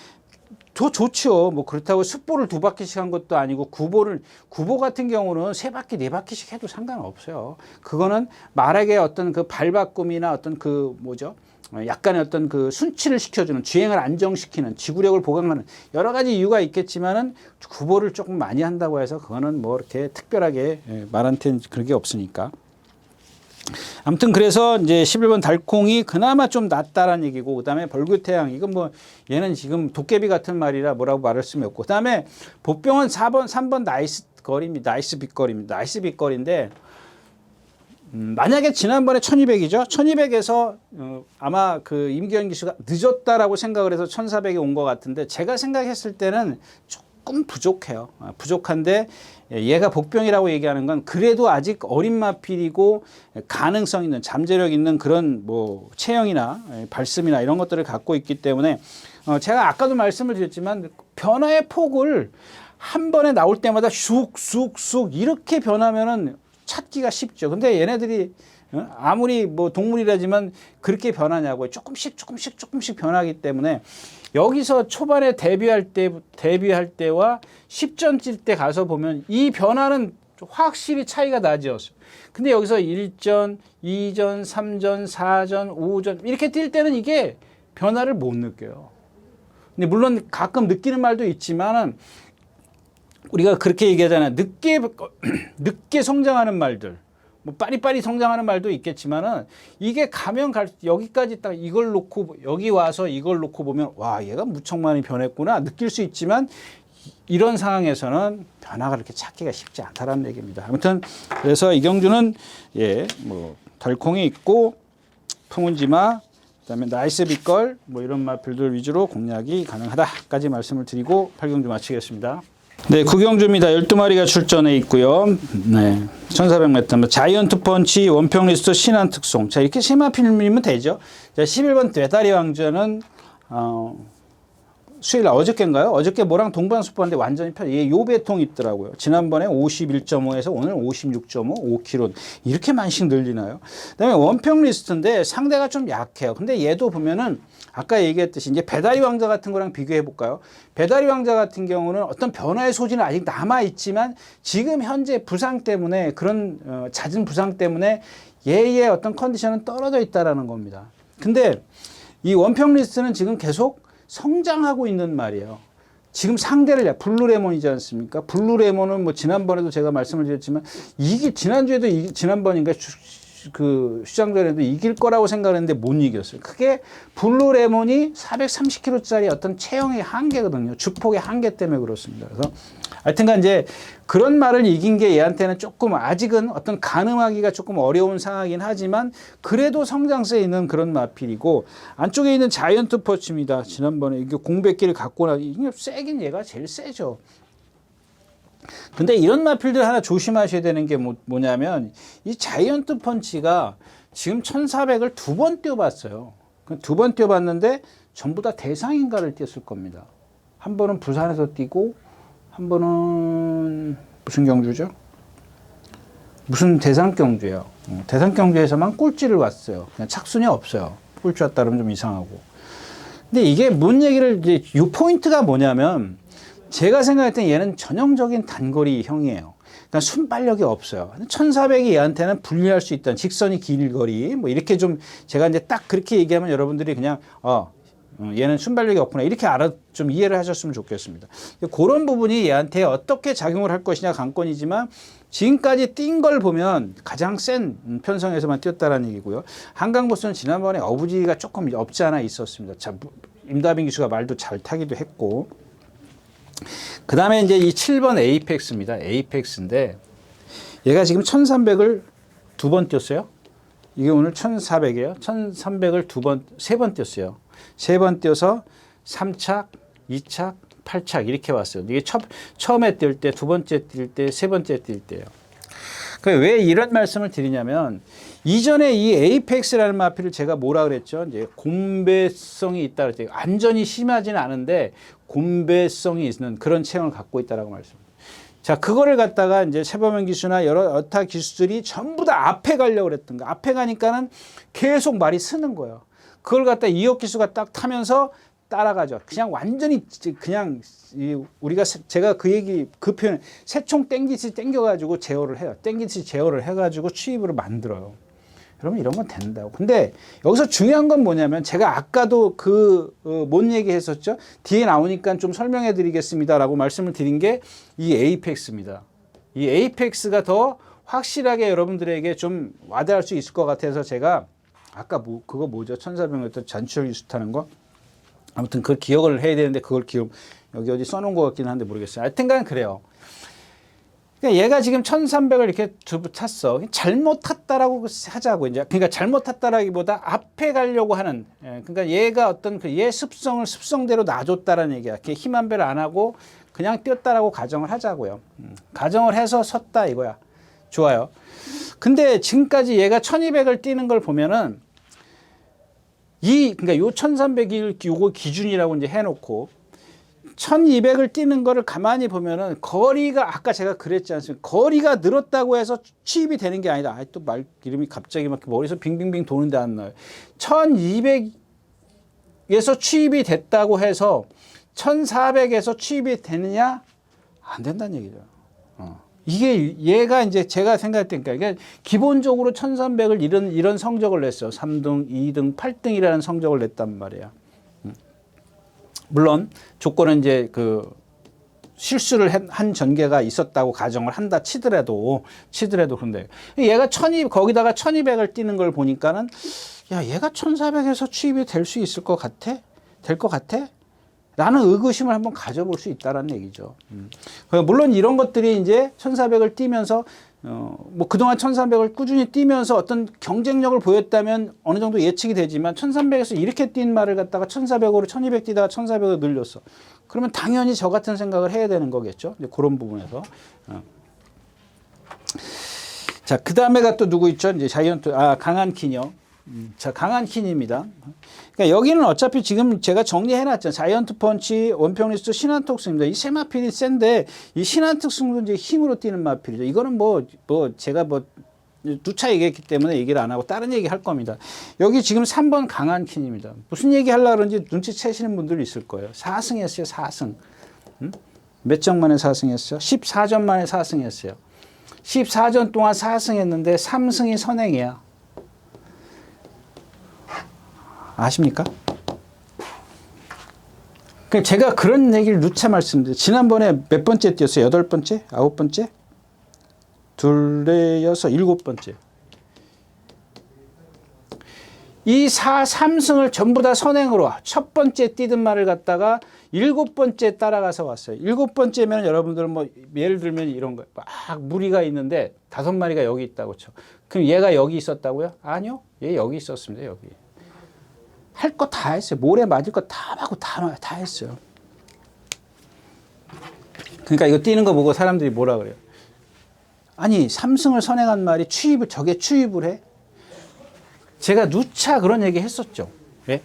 A: 더 좋죠. 뭐 그렇다고 습보를 2바퀴씩 한 것도 아니고 구보 같은 경우는 3바퀴, 4바퀴씩 해도 상관없어요. 그거는 말에게 어떤 그 발바꿈이나 어떤 그 뭐죠? 약간의 어떤 그 순치를 시켜주는, 주행을 안정시키는, 지구력을 보강하는 여러 가지 이유가 있겠지만은 구보를 조금 많이 한다고 해서 그거는 뭐 이렇게 특별하게 말한테는 그런 게 없으니까. 아무튼 그래서 이제 11번 달콩이 그나마 좀 낫다라는 얘기고, 그 다음에 벌교태양, 이건 뭐 얘는 지금 도깨비 같은 말이라 뭐라고 말할 수는 없고, 그 다음에 보병은 3번 나이스 거리입니다. 나이스 빗거리입니다. 나이스 빗거리인데, 만약에 지난번에 1200이죠. 1200에서 아마 그 임기현 기수가 늦었다라고 생각을 해서 1400에 온 것 같은데, 제가 생각했을 때는 조금 부족해요. 부족한데 얘가 복병이라고 얘기하는 건 그래도 아직 어린 마필이고 가능성 있는, 잠재력 있는 그런 뭐 체형이나 발음이나 이런 것들을 갖고 있기 때문에 제가 아까도 말씀을 드렸지만 변화의 폭을 한 번에 나올 때마다 쑥쑥쑥 이렇게 변하면은 찾기가 쉽죠. 근데 얘네들이 아무리 뭐 동물이라지만 그렇게 변하냐고요. 조금씩 변하기 때문에 여기서 초반에 데뷔할 때와 10전 찔 때 가서 보면 이 변화는 확실히 차이가 나죠. 근데 여기서 1전, 2전, 3전, 4전, 5전 이렇게 뛸 때는 이게 변화를 못 느껴요. 근데 물론 가끔 느끼는 말도 있지만은 우리가 그렇게 얘기하잖아요. 늦게 성장하는 말들, 뭐 빠리빠리 성장하는 말도 있겠지만은 이게 가면 여기까지 딱 이걸 놓고 여기 와서 이걸 놓고 보면 와, 얘가 무척 많이 변했구나 느낄 수 있지만 이런 상황에서는 변화가 그렇게 찾기가 쉽지 않다라는 얘기입니다. 아무튼 그래서 이경주는 뭐 달콩이 있고 풍운지마, 그다음에 나이스 빗걸 뭐 이런 마필들 위주로 공략이 가능하다까지 말씀을 드리고 8경주 마치겠습니다. 네, 9경주입니다. 12마리가 출전해 있고요. 네, 1400m. 자이언트 펀치, 원평 리스트, 신한 특송. 자, 이렇게 세마필이면 되죠. 자, 11번 되다리 왕자는, 수요일 어저께인가요? 어저께 뭐랑 동반수법인데 완전히 요 배통이 있더라고요. 지난번에 51.5에서 오늘 56.5, 5kg. 이렇게 많이씩 늘리나요? 그 다음에 원평 리스트인데 상대가 좀 약해요. 근데 얘도 보면은 아까 얘기했듯이 이제 배다리 왕자 같은 거랑 비교해 볼까요? 배다리 왕자 같은 경우는 어떤 변화의 소지는 아직 남아있지만 지금 현재 부상 때문에 그런 잦은 부상 때문에 얘의 어떤 컨디션은 떨어져 있다라는 겁니다. 근데 이 원평 리스트는 지금 계속 성장하고 있는 말이에요. 지금 상대를 블루레몬이지 않습니까? 블루레몬은 뭐 지난번에도 제가 말씀을 드렸지만 이게 지난주에도 지난번인가 그 시장전에도 이길 거라고 생각했는데 못 이겼어요. 그게 블루레몬이 430kg짜리 어떤 체형의 한계거든요. 주폭의 한계 때문에 그렇습니다. 그래서 하여튼간 이제 그런 말을 이긴 게 얘한테는 조금 아직은 어떤 가늠하기가 조금 어려운 상황이긴 하지만 그래도 성장세에 있는 그런 마필이고, 안쪽에 있는 자이언트 펀치입니다. 지난번에 이게 공백기를 갖고 이게 세긴 얘가 제일 세죠. 근데 이런 마필들 하나 조심하셔야 되는 게 뭐냐면 이 자이언트 펀치가 지금 1400을 2번 뛰어봤어요. 2번 뛰어봤는데 전부 다 대상인가를 뛰었을 겁니다. 한 번은 부산에서 뛰고 한 번은 무슨 경주죠? 무슨 대상 경주예요. 대상 경주에서만 꼴찌를 왔어요. 그냥 착순이 없어요. 꼴찌 왔다 그러면 좀 이상하고. 근데 이게 뭔 얘기를 이제 이 포인트가 뭐냐면 제가 생각할 때 얘는 전형적인 단거리형이에요. 그러니까 순발력이 없어요. 1400이 얘한테는 분리할 수 있다는 직선이 길거리 뭐 이렇게 좀 제가 이제 딱 그렇게 얘기하면 여러분들이 그냥 얘는 순발력이 없구나 이렇게 좀 이해를 하셨으면 좋겠습니다. 그런 부분이 얘한테 어떻게 작용을 할 것이냐 관건이지만 지금까지 뛴 걸 보면 가장 센 편성에서만 뛰었다라는 얘기고요. 한강보스는 지난번에 어부지가 조금 없지 않아 있었습니다. 자, 임다빈 기수가 말도 잘 타기도 했고, 그 다음에 이제 이 7번 에이펙스입니다. 에이펙스인데 얘가 지금 1300을 2번 뛰었어요. 이게 오늘 1400이에요. 1300을 3번 뛰었어요. 3번 뛰어서 3착, 2착, 8착 이렇게 왔어요. 이게 처음에 뛸 때, 두 번째 뛸 때, 세 번째 뛸 때예요. 왜 이런 말씀을 드리냐면 이전에 이 에이펙스라는 마필을 제가 뭐라 그랬죠? 이제 곰배성이 있다 그랬죠. 완전히 심하지는 않은데 곰배성이 있는 그런 체형을 갖고 있다라고 말씀드립니다. 자, 그거를 갖다가 이제 세범현 기수나 여타 기수들이 전부 다 앞에 가려고 그랬던 거. 앞에 가니까는 계속 말이 쓰는 거예요. 그걸 갖다 이혁 기수가 딱 타면서 따라가죠. 그냥 완전히 그냥 우리가 제가 그 얘기 그 표현 새총 땡기듯이 땡겨가지고 제어를 해요. 땡기듯이 제어를 해가지고 추입으로 만들어요. 여러분 이런 건 된다고. 근데 여기서 중요한 건 뭐냐면 제가 아까도 뭔 얘기했었죠. 뒤에 나오니까 좀 설명해 드리겠습니다라고 말씀을 드린 게 이 에이펙스입니다. 이 에이펙스가 더 확실하게 여러분들에게 좀 와닿을 수 있을 것 같아서 제가 아까 그거 뭐죠? 1400m 잔추열 기수 타는 거. 아무튼 그걸 기억을 해야 되는데 그걸 여기 어디 써놓은 것 같기는 한데 모르겠어요. 하여튼간 그래요. 그러니까 얘가 지금 1300을 이렇게 탔어. 잘못 탔다라고 하자고 이제. 그러니까 잘못 탔다라기보다 앞에 가려고 하는. 그러니까 얘가 어떤 얘 습성을 습성대로 놔줬다라는 얘기야. 이렇게 힘 한 배를 안 하고 그냥 뛰었다라고 가정을 하자고요. 가정을 해서 섰다 이거야. 좋아요. 근데 지금까지 얘가 1200을 뛰는 걸 보면은 그러니까 요 1300이 요거 기준이라고 이제 해놓고 1200을 뛰는 거를 가만히 보면은 거리가 아까 제가 그랬지 않습니까? 거리가 늘었다고 해서 취입이 되는 게 아니다. 또 말 이름이 갑자기 막 머리에서 빙빙빙 도는데 안 나요. 1200에서 취입이 됐다고 해서 1400에서 취입이 되느냐? 안 된다는 얘기죠. 이게 얘가 이제 제가 생각할 때니까 이게 기본적으로 1300을 이런 성적을 냈어요. 3등, 2등, 8등이라는 성적을 냈단 말이야. 물론 조건은 이제 실수를 한 전개가 있었다고 가정을 한다 치더라도 그런데 얘가 거기다가 1200을 뛰는 걸 보니까는 야, 얘가 1400에서 취입이 될 수 있을 것 같아? 될 것 같아? 라는 의구심을 한번 가져볼 수 있다라는 얘기죠. 물론 이런 것들이 이제 1400을 뛰면서 뭐 그동안 1300을 꾸준히 뛰면서 어떤 경쟁력을 보였다면 어느 정도 예측이 되지만 1300에서 이렇게 뛴 말을 갖다가 1400으로 1200 뛰다가 1400으로 늘렸어. 그러면 당연히 저 같은 생각을 해야 되는 거겠죠. 이제 그런 부분에서. 자, 그 다음에가 또 누구 있죠? 이제 자이언트, 강한킨이요. 자, 강한킨입니다. 그러니까 여기는 어차피 지금 제가 정리해놨죠. 자이언트 펀치, 원평리스트, 신한특승입니다. 이 세 마필이 센데 이 신한특승도 이제 힘으로 뛰는 마필이죠. 이거는 제가 누차 얘기했기 때문에 얘기를 안 하고 다른 얘기 할 겁니다. 여기 지금 3번 강한킨입니다. 무슨 얘기 하려고 그런지 눈치채시는 분들 있을 거예요. 4승 했어요. 4승. 몇 점 만에 4승 했어요? 14전 만에 4승 했어요. 14전 동안 4승 했는데 3승이 선행이야. 아십니까? 제가 그런 얘기를 누차 말씀드려요. 지난번에 몇 번째 뛰었어요? 8번째? 9번째? 둘, 여섯, 7번째. 이 3승을 전부 다 선행으로 첫 번째 뛰던 말을 갖다가 7번째 따라가서 왔어요. 7번째면 여러분들 예를 들면 이런 거예요. 막 무리가 있는데 5마리가 여기 있다고 쳐. 그럼 얘가 여기 있었다고요? 아니요. 얘 여기 있었습니다. 여기. 할 거 다 했어요. 모래 맞을 거 다 하고 다 했어요. 그러니까 이거 뛰는 거 보고 사람들이 뭐라 그래요? 아니 3승을 선행한 말이 저게 추입을 해? 제가 누차 그런 얘기 했었죠. 왜?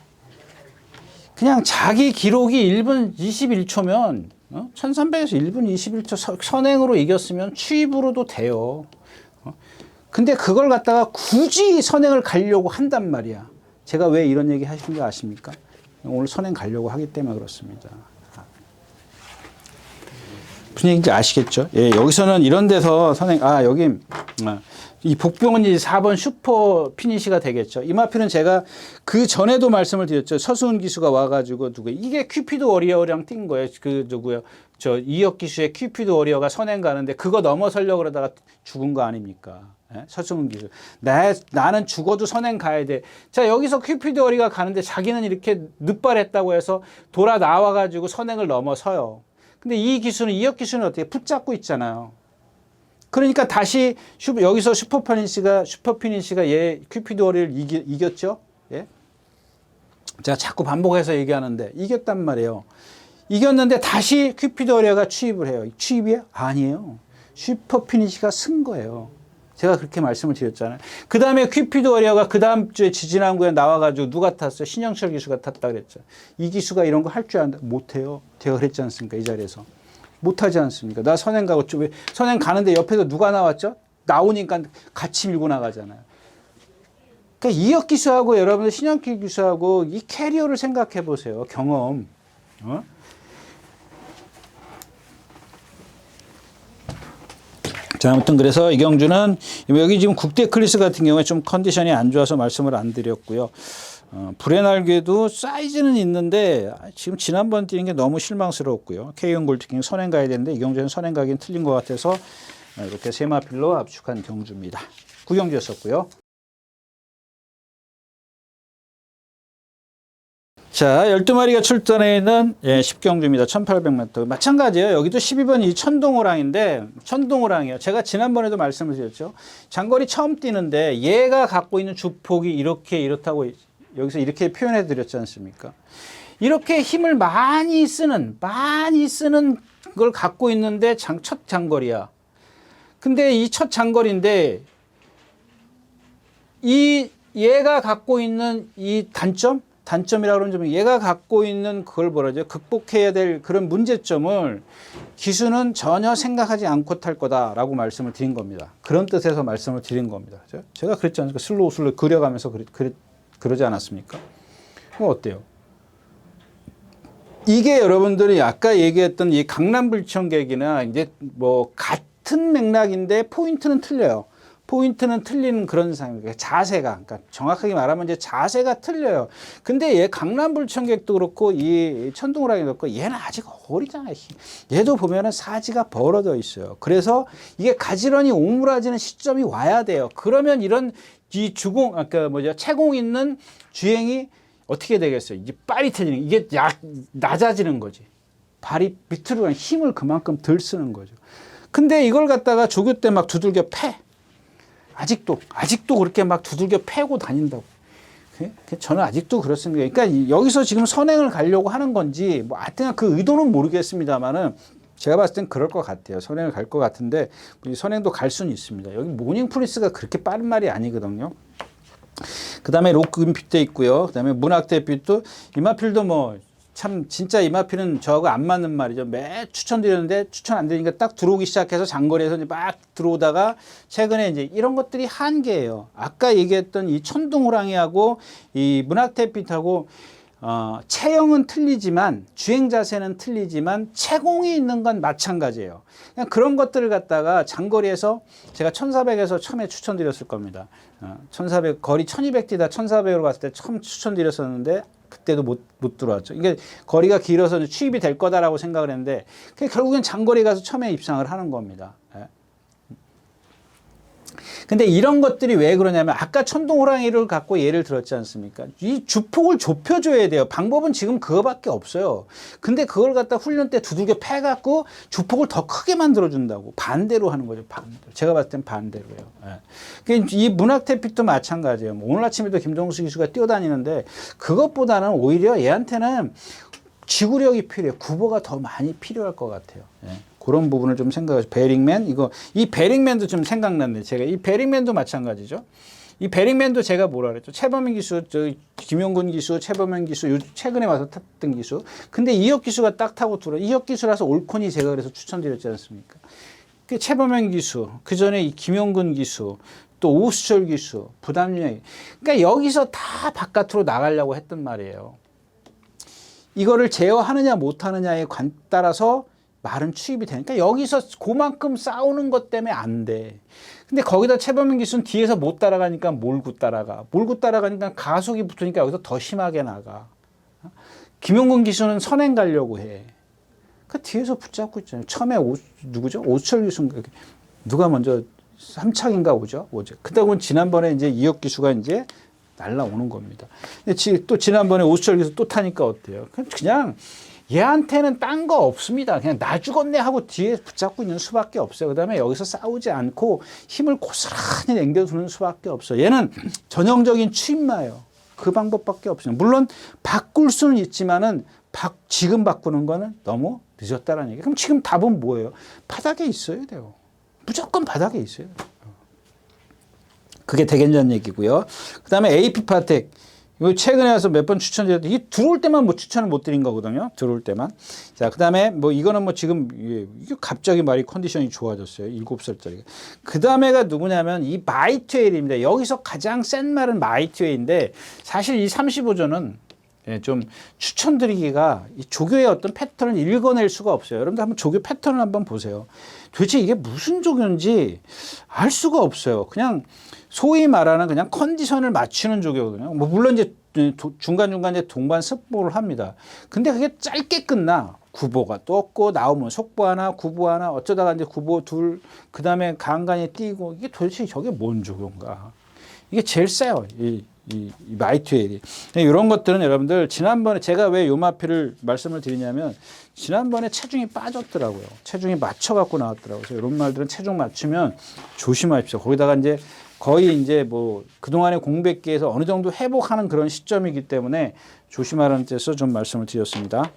A: 그냥 자기 기록이 1분 21초면 1300에서 1분 21초 선행으로 이겼으면 추입으로도 돼요. 근데 그걸 갖다가 굳이 선행을 가려고 한단 말이야. 제가 왜 이런 얘기 하신 거 아십니까? 오늘 선행 가려고 하기 때문에 그렇습니다. 무슨 얘기인지 아시겠죠? 예, 여기서는 이런 데서 선행, 여기, 이 복병은 이제 4번 슈퍼 피니시가 되겠죠. 이 마필은 제가 그 전에도 말씀을 드렸죠. 서수은 기수가 와가지고 이게 큐피드 워리어랑 뛴 거예요. 이혁 기수의 큐피드 워리어가 선행 가는데 그거 넘어서려고 그러다가 죽은 거 아닙니까? 예? 서수은 기수. 나는 죽어도 선행 가야 돼. 자, 여기서 큐피드 워리어가 가는데 자기는 이렇게 늦발했다고 해서 돌아 나와가지고 선행을 넘어서요. 근데 이 기수는, 이혁 기수는 어떻게 붙잡고 있잖아요. 그러니까 다시 여기서 슈퍼 피니시가 얘 큐피드 워리어를 이겼죠. 예? 제가 자꾸 반복해서 얘기하는데 이겼단 말이에요. 이겼는데 다시 퀴피드 워리어가 취입을 해요. 취입이에요? 아니에요. 슈퍼피니시가 쓴 거예요. 제가 그렇게 말씀을 드렸잖아요. 그 다음에 퀴피드 워리어가 그 다음 주에 지지난구에 나와가지고 누가 탔어요? 신영철 기수가 탔다 그랬죠. 이 기수가 이런 거 할 줄 안다. 못해요. 제가 그랬지 않습니까? 이 자리에서. 못하지 않습니까? 나 선행 가고 왜 선행 가는데 옆에서 누가 나왔죠? 나오니까 같이 밀고 나가잖아요. 그러니까 이혁 기수하고 여러분들 신영철 기수하고 이 캐리어를 생각해 보세요. 경험. 자, 아무튼 그래서 이경주는 여기 지금 국대 클래스 같은 경우에 좀 컨디션이 안 좋아서 말씀을 안 드렸고요. 불에날개도 사이즈는 있는데 지금 지난번 뛰는 게 너무 실망스러웠고요. K1 골드킹 선행 가야 되는데 이경주는 선행 가긴 틀린 것 같아서 이렇게 세마필로 압축한 경주입니다. 구경주였었고요. 자, 12마리가 출전해 있는 10경주입니다. 1800m. 마찬가지예요. 여기도 12번 이 천동호랑인데, 천동호랑이에요. 제가 지난번에도 말씀을 드렸죠. 장거리 처음 뛰는데 얘가 갖고 있는 주폭이 이렇다고 여기서 이렇게 표현해 드렸지 않습니까? 이렇게 힘을 많이 쓰는 걸 갖고 있는데 첫 장거리야. 근데 이 첫 장거리인데 얘가 갖고 있는 이 단점이라고 그러는 점은 얘가 갖고 있는 그걸 뭐라죠? 극복해야 될 그런 문제점을 기수는 전혀 생각하지 않고 탈 거다라고 말씀을 드린 겁니다. 그런 뜻에서 말씀을 드린 겁니다. 제가 그랬지 않습니까? 슬로우 그려가면서 그러지 않았습니까? 그럼 어때요? 이게 여러분들이 아까 얘기했던 이 강남불청객이나 이제 뭐 같은 맥락인데 포인트는 틀려요. 포인트는 틀리는 그런 상황이에요. 자세가, 그러니까 정확하게 말하면 이제 자세가 틀려요. 근데 얘 강남불청객도 그렇고 이 천둥호랑이도 그렇고 얘는 아직 어리잖아요. 얘도 보면은 사지가 벌어져 있어요. 그래서 이게 가지런히 오므라지는 시점이 와야 돼요. 그러면 이런 이 채공 있는 주행이 어떻게 되겠어요? 이제 빠릿해지는, 이게 낮아지는 거지. 발이 밑으로 가는 힘을 그만큼 덜 쓰는 거죠. 근데 이걸 갖다가 조교 때 막 두들겨 패. 아직도 그렇게 막 두들겨 패고 다닌다고. 저는 아직도 그렇습니다. 그러니까 여기서 지금 선행을 가려고 하는 건지, 뭐, 하여튼 그 의도는 모르겠습니다만은, 제가 봤을 땐 그럴 것 같아요. 선행을 갈 것 같은데, 선행도 갈 수는 있습니다. 여기 모닝 프린스가 그렇게 빠른 말이 아니거든요. 그 다음에 로크인핏도 있고요. 그 다음에 문학대핏도, 이마필도 뭐, 참 진짜 이마필은 저하고 안 맞는 말이죠. 매 추천드렸는데 추천 안 되니까 딱 들어오기 시작해서 장거리에서 이제 막 들어오다가 최근에 이제 이런 것들이 한계예요. 아까 얘기했던 이 천둥호랑이하고 이 문학태빛하고 체형은 틀리지만 주행 자세는 틀리지만 채공이 있는 건 마찬가지예요. 그냥 그런 것들을 갖다가 장거리에서 제가 1400에서 처음에 추천드렸을 겁니다. 1400 거리 1200 뛰다 1400으로 갔을 때 처음 추천드렸었는데 그때도 못 들어왔죠. 이게 거리가 길어서 취입이 될 거다라고 생각을 했는데 결국엔 장거리 가서 처음에 입상을 하는 겁니다. 근데 이런 것들이 왜 그러냐면 아까 천둥호랑이를 갖고 예를 들었지 않습니까? 이 주폭을 좁혀줘야 돼요. 방법은 지금 그거밖에 없어요. 근데 그걸 갖다 훈련 때 두들겨 패갖고 주폭을 더 크게 만들어준다고. 반대로 하는 거죠. 반대로. 제가 봤을 땐 반대로예요. 이 문학태핏도 마찬가지예요. 오늘 아침에도 김종수 기수가 뛰어다니는데 그것보다는 오히려 얘한테는 지구력이 필요해요. 구보가 더 많이 필요할 것 같아요. 그런 부분을 좀 생각해서 베링맨 이 베링맨도 좀 생각났네. 제가 이 베링맨도 마찬가지죠. 이 베링맨도 제가 뭐라 그랬죠? 최범민 기수, 김용근 기수, 최범민 기수 최근에 와서 탔던 기수. 근데 이혁 기수가 딱 타고 들어. 이혁 기수라서 올콘이 제가 그래서 추천드렸지 않습니까? 그 최범민 기수, 그 전에 이 김용근 기수, 또 오수철 기수, 부담력이. 그러니까 여기서 다 바깥으로 나가려고 했단 말이에요. 이거를 제어하느냐 못하느냐에 따라서 말은 추입이 되니까 여기서 그만큼 싸우는 것 때문에 안 돼. 근데 거기다 최범민 기수는 뒤에서 못 따라가니까 몰고 따라가니까 가속이 붙으니까 여기서 더 심하게 나가. 김용근 기수는 선행 가려고 해. 그 뒤에서 붙잡고 있잖아요. 처음에 누구죠? 오수철 기수인가? 누가 먼저 3착인가 오죠? 그다음은 지난번에 이제 이혁 기수가 이제 날라오는 겁니다. 근데 또 지난번에 오수철 기수 또 타니까 어때요? 그냥 얘한테는 딴 거 없습니다. 그냥 나 죽었네 하고 뒤에 붙잡고 있는 수밖에 없어요. 그 다음에 여기서 싸우지 않고 힘을 고스란히 남겨두는 수밖에 없어요. 얘는 전형적인 취임마예요. 그 방법밖에 없어요. 물론 바꿀 수는 있지만은 지금 바꾸는 거는 너무 늦었다라는 얘기. 그럼 지금 답은 뭐예요? 바닥에 있어야 돼요. 무조건 바닥에 있어야 돼요. 그게 되겠냐는 얘기고요. 그 다음에 AP파텍. 이거 최근에 와서 몇 번 추천드렸는데, 이게 들어올 때만 뭐 추천을 못 드린 거거든요. 들어올 때만. 자, 그 다음에 뭐 이거는 뭐 지금, 이게 갑자기 말이 컨디션이 좋아졌어요. 7살짜리가. 그 다음에가 누구냐면 이 마이트웨일입니다. 여기서 가장 센 말은 마이트웨일인데, 사실 이 35조는 좀 추천드리기가 이 조교의 어떤 패턴을 읽어낼 수가 없어요. 여러분들 한번 조교 패턴을 한번 보세요. 도대체 이게 무슨 조교인지 알 수가 없어요. 그냥 소위 말하는 그냥 컨디션을 맞추는 조교거든요. 뭐 물론 이제 중간중간 이제 동반 습보를 합니다. 근데 그게 짧게 끝나. 구보가 떴고 나오면 속보 하나, 구보 하나, 어쩌다가 이제 구보 둘, 그 다음에 간간히 띄고, 이게 도대체 저게 뭔 조교인가. 이게 제일 세요. 이 마이트웨일이. 이런 것들은 여러분들 지난번에 제가 왜 요마피를 말씀을 드리냐면, 지난번에 체중이 빠졌더라고요. 체중이 맞춰갖고 나왔더라고요. 그래서 이런 말들은 체중 맞추면 조심하십시오. 거기다가 이제 거의 이제 뭐 그동안의 공백기에서 어느 정도 회복하는 그런 시점이기 때문에 조심하라는 뜻에서 좀 말씀을 드렸습니다.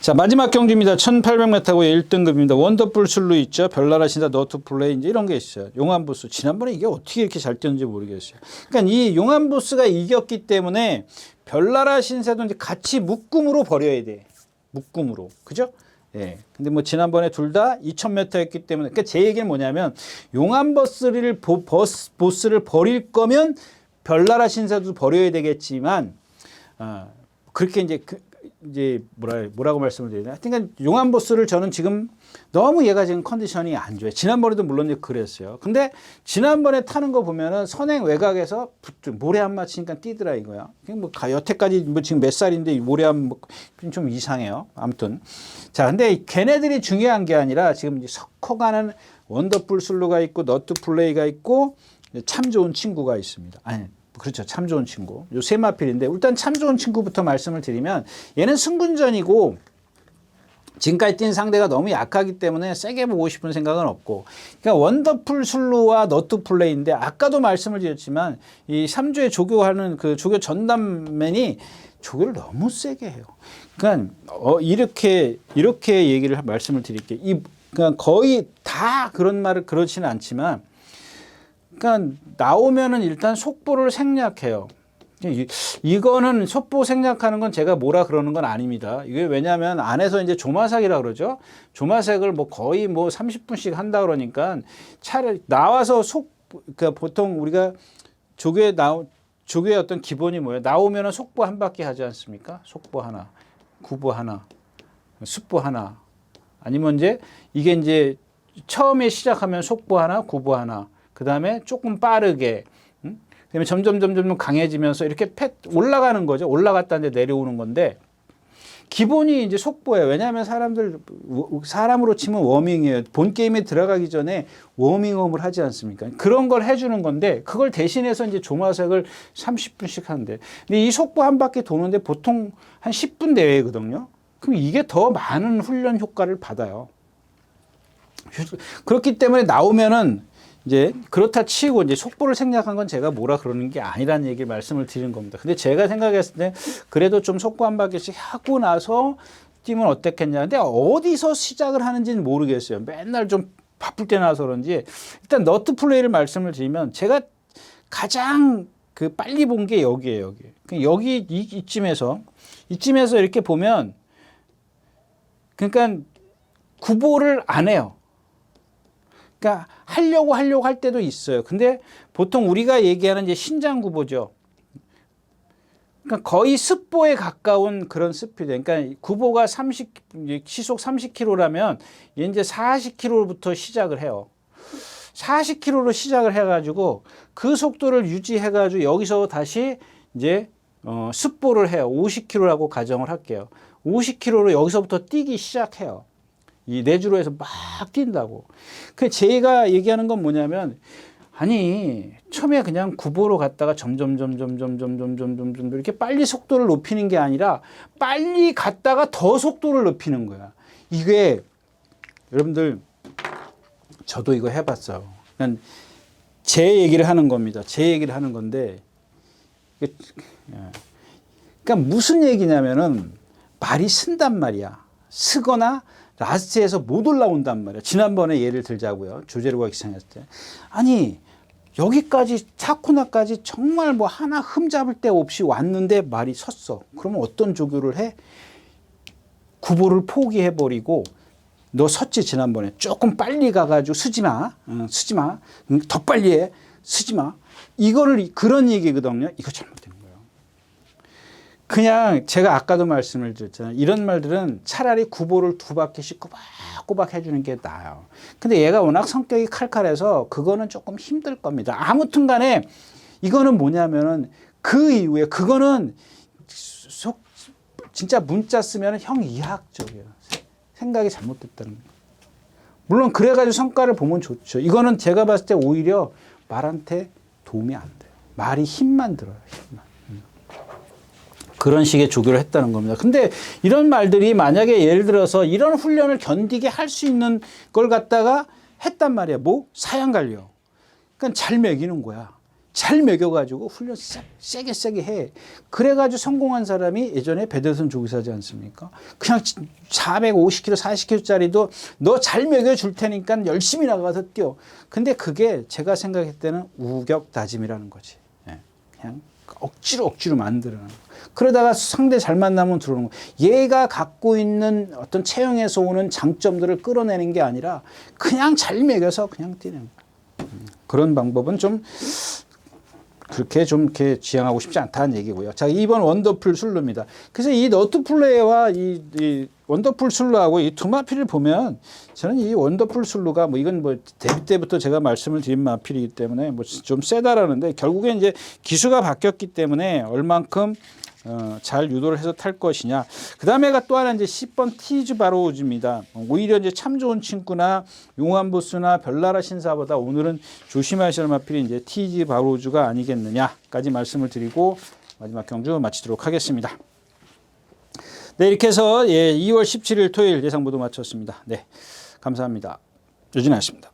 A: 자, 마지막 경주입니다. 1800m고 1등급입니다. 원더풀 술루 있죠. 별나라 신사, 너투 플레이 이제 이런 게 있어요. 용암보스. 지난번에 이게 어떻게 이렇게 잘 뛰었는지 모르겠어요. 그러니까 이 용암보스가 이겼기 때문에 별나라 신사도 이제 같이 묶음으로 버려야 돼. 묶음으로. 그죠? 예. 근데 뭐 지난번에 둘 다 2000m였기 때문에, 그러니까 제 얘기는 뭐냐면 용암보스를 보스를 버릴 거면 별나라 신사도 버려야 되겠지만, 그렇게 이제 뭐라고 말씀을 드리나? 하여튼 용암보스를 저는 지금 너무 얘가 지금 컨디션이 안 좋아요. 지난번에도 물론 그랬어요. 근데 지난번에 타는 거 보면은 선행 외곽에서 모래 안 맞히니까 뛰더라 이거야. 뭐 여태까지 뭐 지금 몇 살인데 모래 안 좀 이상해요. 아무튼. 자, 근데 걔네들이 중요한 게 아니라 지금 이제 섞어가는 원더풀 술루가 있고 너트 플레이가 있고 참 좋은 친구가 있습니다. 아니, 그렇죠. 참 좋은 친구. 요 세 마필인데 일단 참 좋은 친구부터 말씀을 드리면 얘는 승군전이고 지금까지 뛴 상대가 너무 약하기 때문에 세게 보고 싶은 생각은 없고, 그러니까 원더풀 술루와 너트 플레이인데 아까도 말씀을 드렸지만 이 3조에 조교하는 그 조교 전담맨이 조교를 너무 세게 해요. 그러니까 이렇게 말씀을 드릴게요. 그러니까 거의 다 그런 말을 그렇지는 않지만, 그러니까 나오면은 일단 속보를 생략해요. 이거는 속보 생략하는 건 제가 뭐라 그러는 건 아닙니다. 이게 왜냐하면 안에서 이제 조마삭이라 그러죠. 조마삭을 뭐 거의 뭐 30분씩 한다 그러니까 차라리 나와서 그러니까 보통 우리가 조교의 어떤 기본이 뭐예요? 나오면은 속보 한 바퀴 하지 않습니까? 속보 하나, 구보 하나, 습보 하나. 아니면 이게 이제 처음에 시작하면 속보 하나, 구보 하나. 그 다음에 조금 빠르게, 그다음에 점점 강해지면서 이렇게 올라가는 거죠. 올라갔다는데 내려오는 건데, 기본이 이제 속보예요. 왜냐하면 사람으로 치면 워밍이에요. 본 게임에 들어가기 전에 워밍업을 하지 않습니까? 그런 걸 해주는 건데, 그걸 대신해서 이제 조마색을 30분씩 하는데, 근데 이 속보 한 바퀴 도는데 보통 한 10분 내외거든요. 그럼 이게 더 많은 훈련 효과를 받아요. 그렇기 때문에 나오면은 이제 그렇다 치고 이제 속보를 생략한 건 제가 뭐라 그러는 게 아니라는 얘기를 말씀을 드리는 겁니다. 근데 제가 생각했을 때 그래도 좀 속보 한 바퀴씩 하고 나서 뛰면 어땠겠냐. 근데 어디서 시작을 하는지는 모르겠어요. 맨날 좀 바쁠 때 나서 그런지. 일단 너트 플레이를 말씀을 드리면 제가 가장 빨리 본 게 여기예요. 여기 이쯤에서 이렇게 보면, 그러니까 구보를 안 해요. 그러니까 하려고 할 때도 있어요. 근데 보통 우리가 얘기하는 이제 신장 구보죠. 그러니까 거의 습보에 가까운 그런 스피드. 그러니까 구보가 시속 30km라면 이제 40km부터 시작을 해요. 40km로 시작을 해가지고 그 속도를 유지해가지고 여기서 다시 이제 습보를 해요. 50km라고 가정을 할게요. 50km로 여기서부터 뛰기 시작해요. 이 내주로에서 막 뛴다고. 그 제가 얘기하는 건 뭐냐면, 아니 처음에 그냥 구보로 갔다가 점점 이렇게 빨리 속도를 높이는 게 아니라 빨리 갔다가 더 속도를 높이는 거야. 이게 여러분들 저도 이거 해봤어요. 그러니까 제 얘기를 하는 겁니다. 제 얘기를 하는 건데, 그러니까 무슨 얘기냐면은 말이 쓴단 말이야. 쓰거나 라스트에서 못 올라온단 말이야. 지난번에 예를 들자고요. 조제로 가기 시작했을 때. 아니 여기까지 차코나까지 정말 뭐 하나 흠잡을 데 없이 왔는데 말이 섰어. 그러면 어떤 조교를 해? 구보를 포기해버리고 너 섰지 지난번에 조금 빨리 가가지고 쓰지 마. 쓰지 마. 더 빨리 해. 쓰지 마. 이거를 그런 얘기거든요. 이거 잘못된 거예요. 그냥 제가 아까도 말씀을 드렸잖아요. 이런 말들은 차라리 구보를 2바퀴씩 꼬박꼬박 해주는 게 나아요. 근데 얘가 워낙 성격이 칼칼해서 그거는 조금 힘들 겁니다. 아무튼 간에 이거는 뭐냐면은 그 이후에 그거는 진짜 문자 쓰면 형 이하학적이에요. 생각이 잘못됐다는 거예요. 물론 그래가지고 성과를 보면 좋죠. 이거는 제가 봤을 때 오히려 말한테 도움이 안 돼요. 말이 힘만 들어요. 힘만. 그런 식의 조교를 했다는 겁니다. 근데 이런 말들이 만약에 예를 들어서 이런 훈련을 견디게 할 수 있는 걸 갖다가 했단 말이야. 뭐? 사양관리요. 그러니까 잘 먹이는 거야. 잘 먹여가지고 훈련 세게 해. 그래가지고 성공한 사람이 예전에 배대선 조교사지 않습니까? 그냥 450kg, 40kg짜리도 너 잘 먹여줄 테니까 열심히 나가서 뛰어. 근데 그게 제가 생각할 때는 우격다짐이라는 거지. 그냥 억지로 만들어내는 거. 그러다가 상대 잘 만나면 들어오는 거. 얘가 갖고 있는 어떤 체형에서 오는 장점들을 끌어내는 게 아니라 그냥 잘 먹여서 그냥 뛰는 거. 그런 방법은 좀 그렇게 좀 이렇게 지향하고 싶지 않다는 얘기고요. 자, 2번 원더풀 술루입니다. 그래서 이 너트 플레이와 이 원더풀 술루하고 이 두 마필을 보면 저는 이 원더풀 술루가 뭐 이건 뭐 데뷔 때부터 제가 말씀을 드린 마필이기 때문에 뭐 좀 세다라는데 결국에 이제 기수가 바뀌었기 때문에 얼만큼 잘 유도를 해서 탈 것이냐. 그 다음에가 또 하나 이제 10번 티즈 바로우즈입니다. 오히려 이제 참 좋은 친구나 용암 보스나 별나라 신사보다 오늘은 조심하셔야 할 마필이 이제 티즈 바로우즈가 아니겠느냐까지 말씀을 드리고 마지막 경주 마치도록 하겠습니다. 네, 이렇게 해서 2월 17일 토요일 예상 모두 마쳤습니다. 네, 감사합니다. 유진아였습니다.